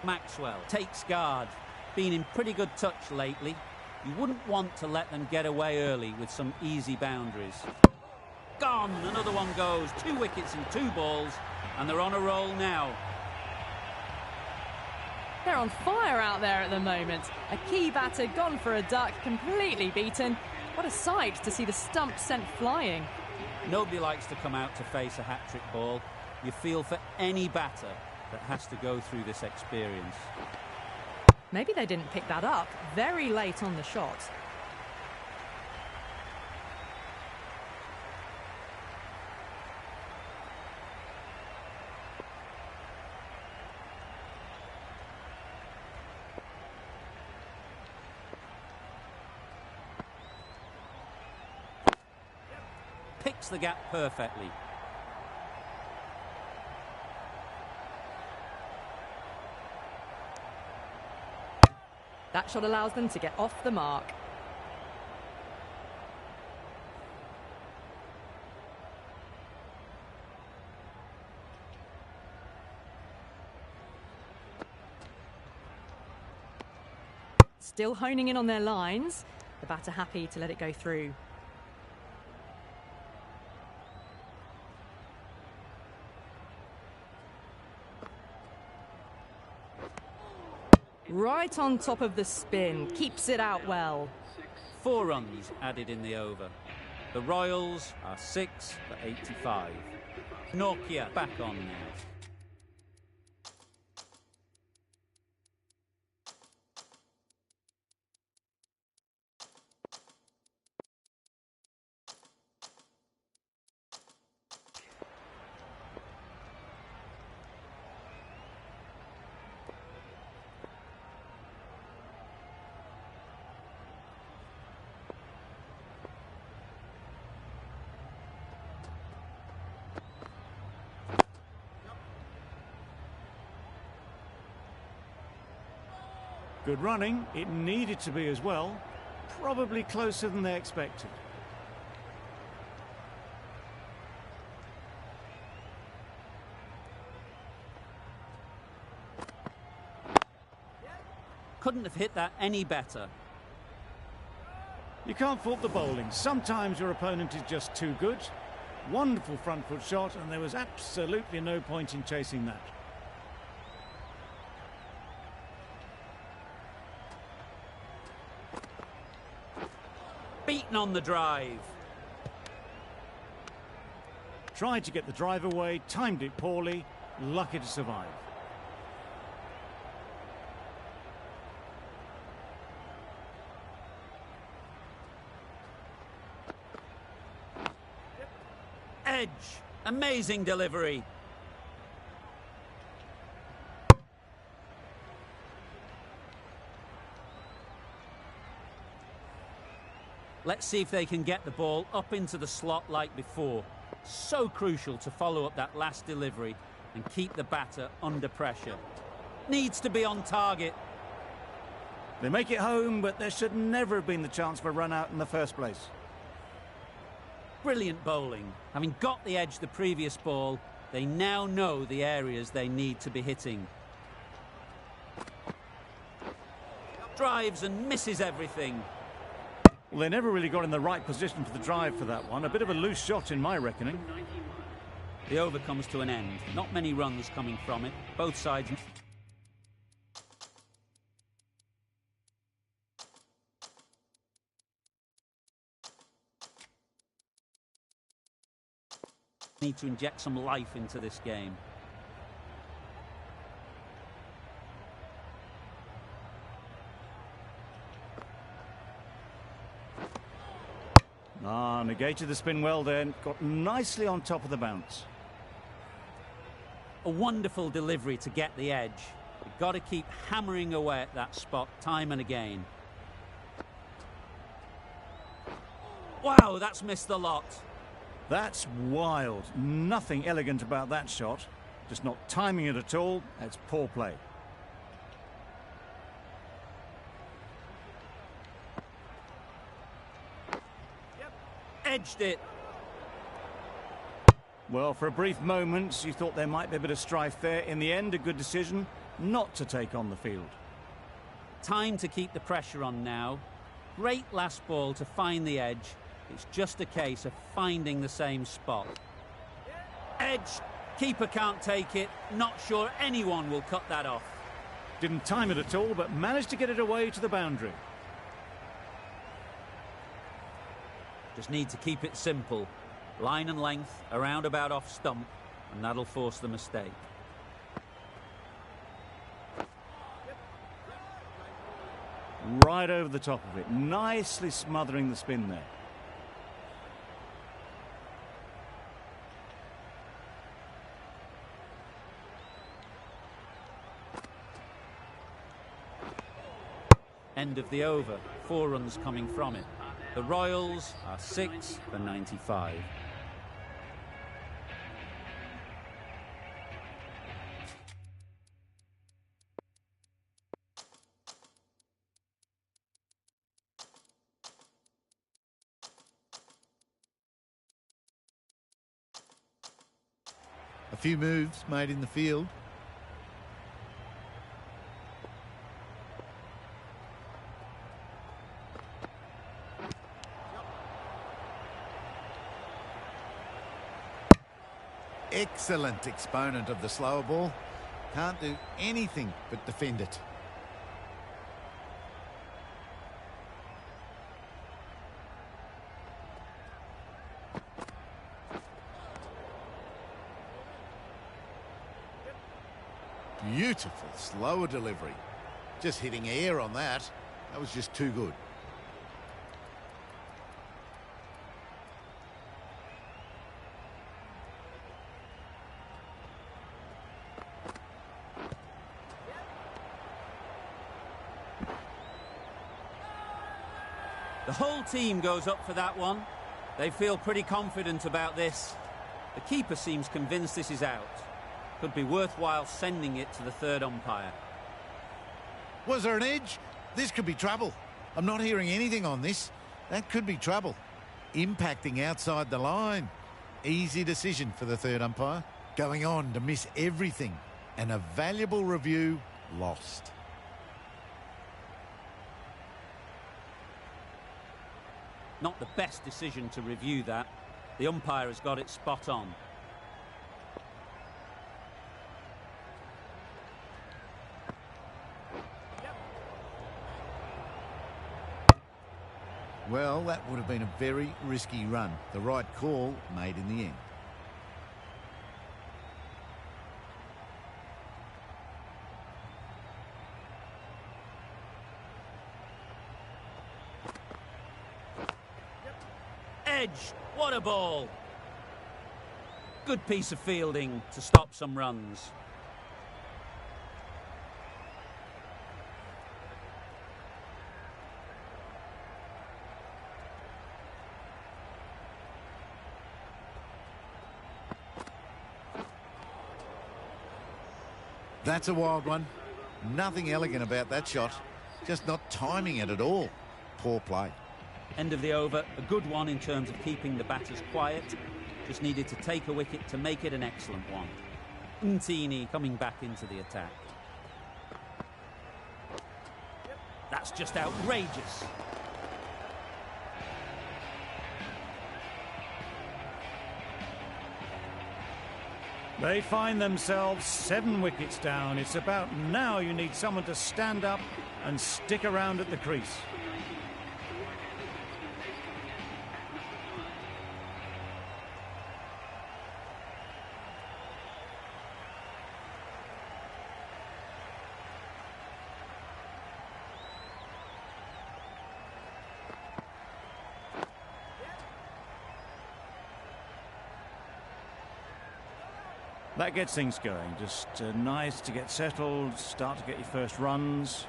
Maxwell takes guard. Been in pretty good touch lately. You wouldn't want to let them get away early with some easy boundaries. Gone! Another one goes. 2 wickets in 2 balls, and they're on a roll now. They're on fire out there at the moment. A key batter gone for a duck, completely beaten. What a sight to see the stump sent flying. Nobody likes to come out to face a hat-trick ball. You feel for any batter that has to go through this experience. Maybe they didn't pick that up very late on the shot. Picks the gap perfectly. That shot allows them to get off the mark. Still honing in on their lines. The batter happy to let it go through. Right on top of the spin, keeps it out well. 4 runs added in the over. The Royals are 6 for 85. Nokia back on now. Good running. It needed to be as well. Probably closer than they expected. Couldn't have hit that any better. You can't fault the bowling. Sometimes your opponent is just too good. Wonderful front foot shot, and there was absolutely no point in chasing that. Beaten on the drive. Tried to get the drive away, timed it poorly, lucky to survive. Edge. Amazing delivery. Let's see if they can get the ball up into the slot like before. So crucial to follow up that last delivery and keep the batter under pressure. Needs to be on target. They make it home, but there should never have been the chance for a run out in the first place. Brilliant bowling. Having got the edge the previous ball, they now know the areas they need to be hitting. Drives and misses everything. Well, they never really got in the right position for the drive for that one. A bit of a loose shot in my reckoning. The over comes to an end. Not many runs coming from it. Both sides need to inject some life into this game. Negated the spin well then, got nicely on top of the bounce. A wonderful delivery to get the edge. You've got to keep hammering away at that spot time and again. Wow, that's missed the lot. That's wild. Nothing elegant about that shot. Just not timing it at all. It's poor play. Edged it. Well, for a brief moment, you thought there might be a bit of strife there. In the end, a good decision not to take on the field. Time to keep the pressure on now. Great last ball to find the edge. It's just a case of finding the same spot. Edge. Keeper can't take it. Not sure anyone will cut that off. Didn't time it at all, but managed to get it away to the boundary. Just need to keep it simple. Line and length, around about off stump, and that'll force the mistake. Right over the top of it, nicely smothering the spin there. End of the over, 4 runs coming from it. The Royals are 6 for 95. A few moves made in the field. Excellent exponent of the slower ball. Can't do anything but defend it. Beautiful slower delivery. Just hitting air on that. That was just too good. The whole team goes up for that one. They feel pretty confident about this. The keeper seems convinced this is out. Could be worthwhile sending it to the third umpire. Was there an edge? This could be trouble. I'm not hearing anything on this. That could be trouble. Impacting outside the line. Easy decision for the third umpire. Going on to miss everything. And a valuable review lost. Not the best decision to review that. The umpire has got it spot on. Well, that would have been a very risky run. The right call made in the end. Edge, what a ball. Good piece of fielding to stop some runs. That's a wild one. Nothing elegant about that shot. Just not timing it at all. Poor play. End of the over, a good one in terms of keeping the batters quiet. Just needed to take a wicket to make it an excellent one. Ntini coming back into the attack. That's just outrageous. They find themselves 7 wickets down. It's about now you need someone to stand up and stick around at the crease. That gets things going. Just nice to get settled, start to get your first runs.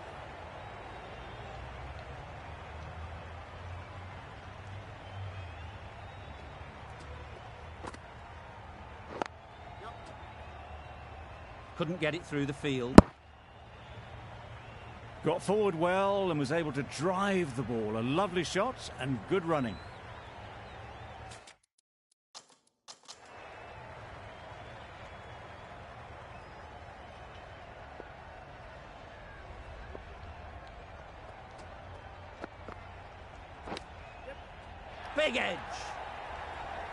Couldn't get it through the field. Got forward well and was able to drive the ball. A lovely shot and good running. Big edge.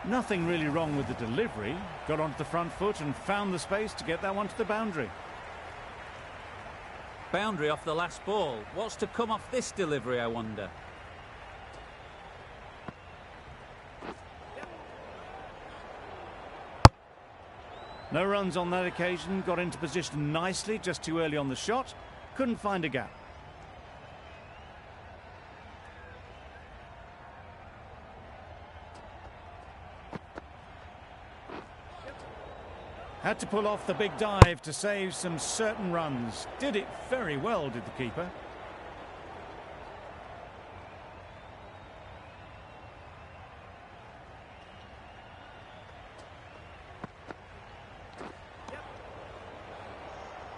Nothing really wrong with the delivery. Got onto the front foot and found the space to get that one to the boundary. Boundary off the last ball. What's to come off this delivery, I wonder? No runs on that occasion. Got into position nicely, just too early on the shot. Couldn't find a gap. Had to pull off the big dive to save some certain runs. Did it very well, did the keeper.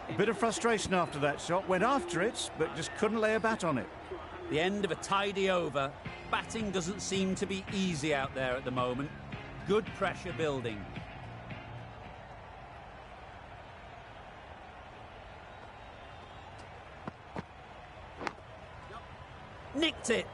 A bit of frustration after that shot. Went after it, but just couldn't lay a bat on it. The end of a tidy over. Batting doesn't seem to be easy out there at the moment. Good pressure building. Nicked it.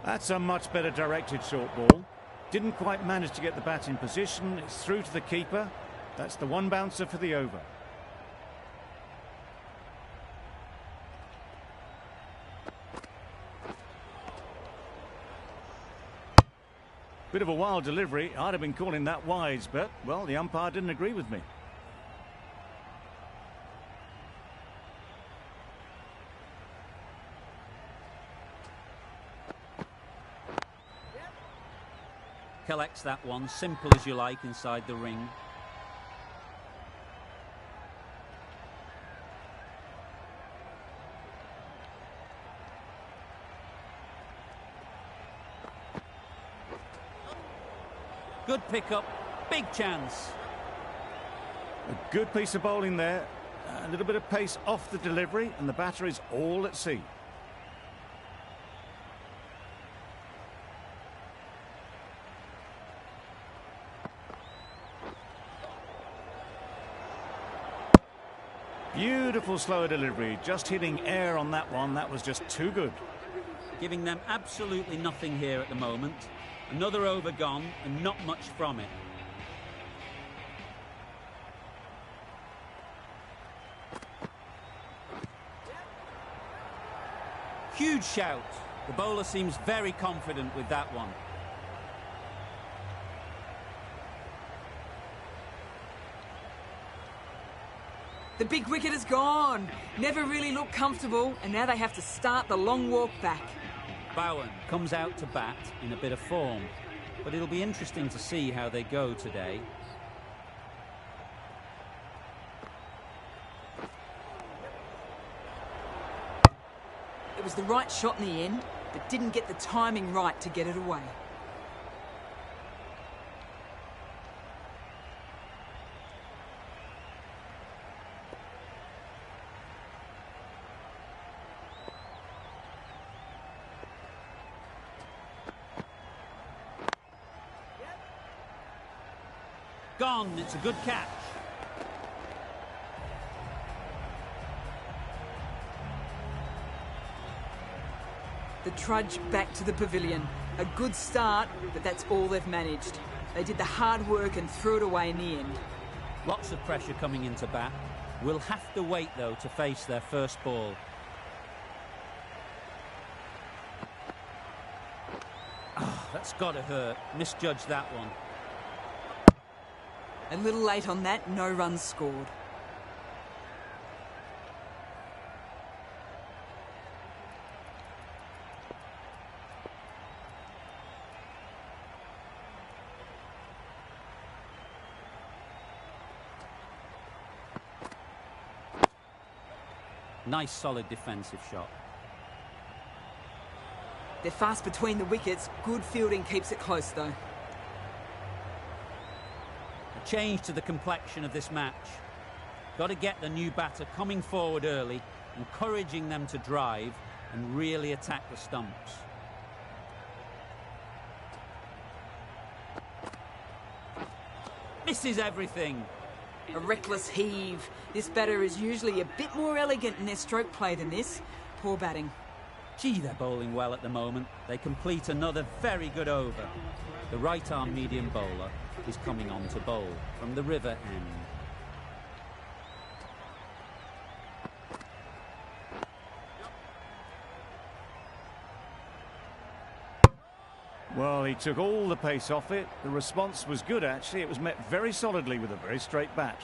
That's a much better directed short ball. Didn't quite manage to get the bat in position. It's through to the keeper. That's the one bouncer for the over. Bit of a wild delivery. I'd have been calling that wise, but, well, the umpire didn't agree with me. Collects that one, simple as you like, inside the ring. Good pickup, big chance. A good piece of bowling there. A little bit of pace off the delivery, and the batter is all at sea. Beautiful slower delivery, just hitting air on that one. That was just too good. Giving them absolutely nothing here at the moment. Another over gone and not much from it. Huge shout. The bowler seems very confident with that one. The big wicket is gone. Never really looked comfortable, and now they have to start the long walk back. Bowen comes out to bat in a bit of form, but it'll be interesting to see how they go today. It was the right shot in the end, but didn't get the timing right to get it away. Gone, it's a good catch. The trudge back to the pavilion. A good start, but that's all they've managed. They did the hard work and threw it away in the end. Lots of pressure coming into bat. We'll have to wait, though, to face their first ball. Oh, that's got to hurt. Misjudged that one. A little late on that, no runs scored. Nice solid defensive shot. They're fast between the wickets. Good fielding keeps it close though. A change to the complexion of this match. Got to get the new batter coming forward early, encouraging them to drive and really attack the stumps. Misses everything. A reckless heave. This batter is usually a bit more elegant in their stroke play than this. Poor batting. Gee, they're bowling well at the moment. They complete another very good over. The right-arm medium bowler is coming on to bowl from the river end. Well, he took all the pace off it. The response was good, actually. It was met very solidly with a very straight bat.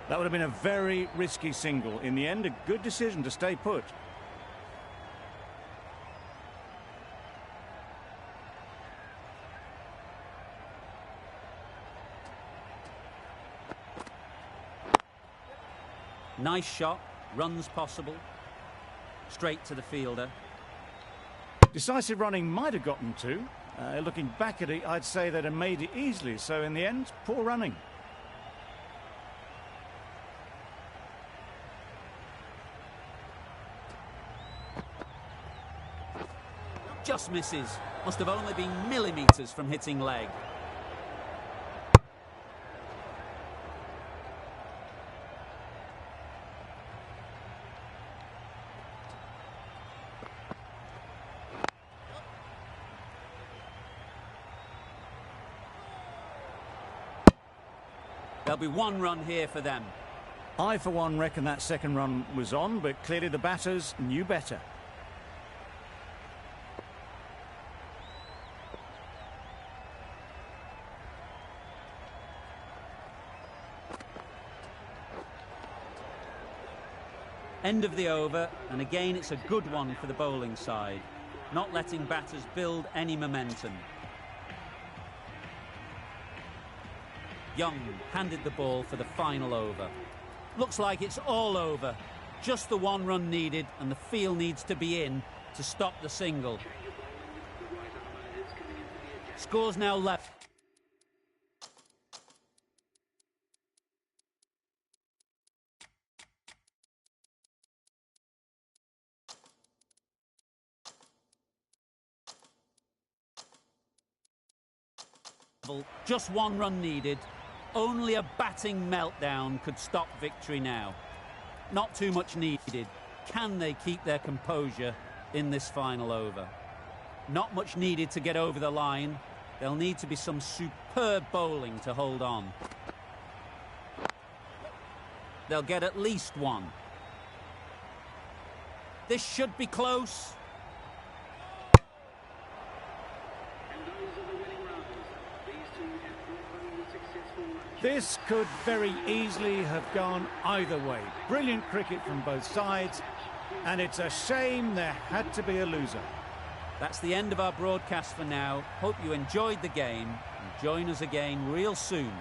That would have been a very risky single. In the end, a good decision to stay put. Nice shot, runs possible. Straight to the fielder. Decisive running might have gotten two. Looking back at it, I'd say they'd have made it easily. So in the end, poor running. Just misses. Must have only been millimetres from hitting leg. There'll be one run here for them. I, for one, reckon that second run was on, but clearly the batters knew better. End of the over, and again it's a good one for the bowling side, not letting batters build any momentum. Young handed the ball for the final over. Looks like it's all over. Just the one run needed, and the field needs to be in to stop the single. Scores now left. Just one run needed. Only a batting meltdown could stop victory now. Not too much needed. Can they keep their composure in this final over? Not much needed to get over the line. There'll need to be some superb bowling to hold on. They'll get at least one. This should be close. This could very easily have gone either way. Brilliant cricket from both sides, and it's a shame there had to be a loser. That's the end of our broadcast for now. Hope you enjoyed the game, and join us again real soon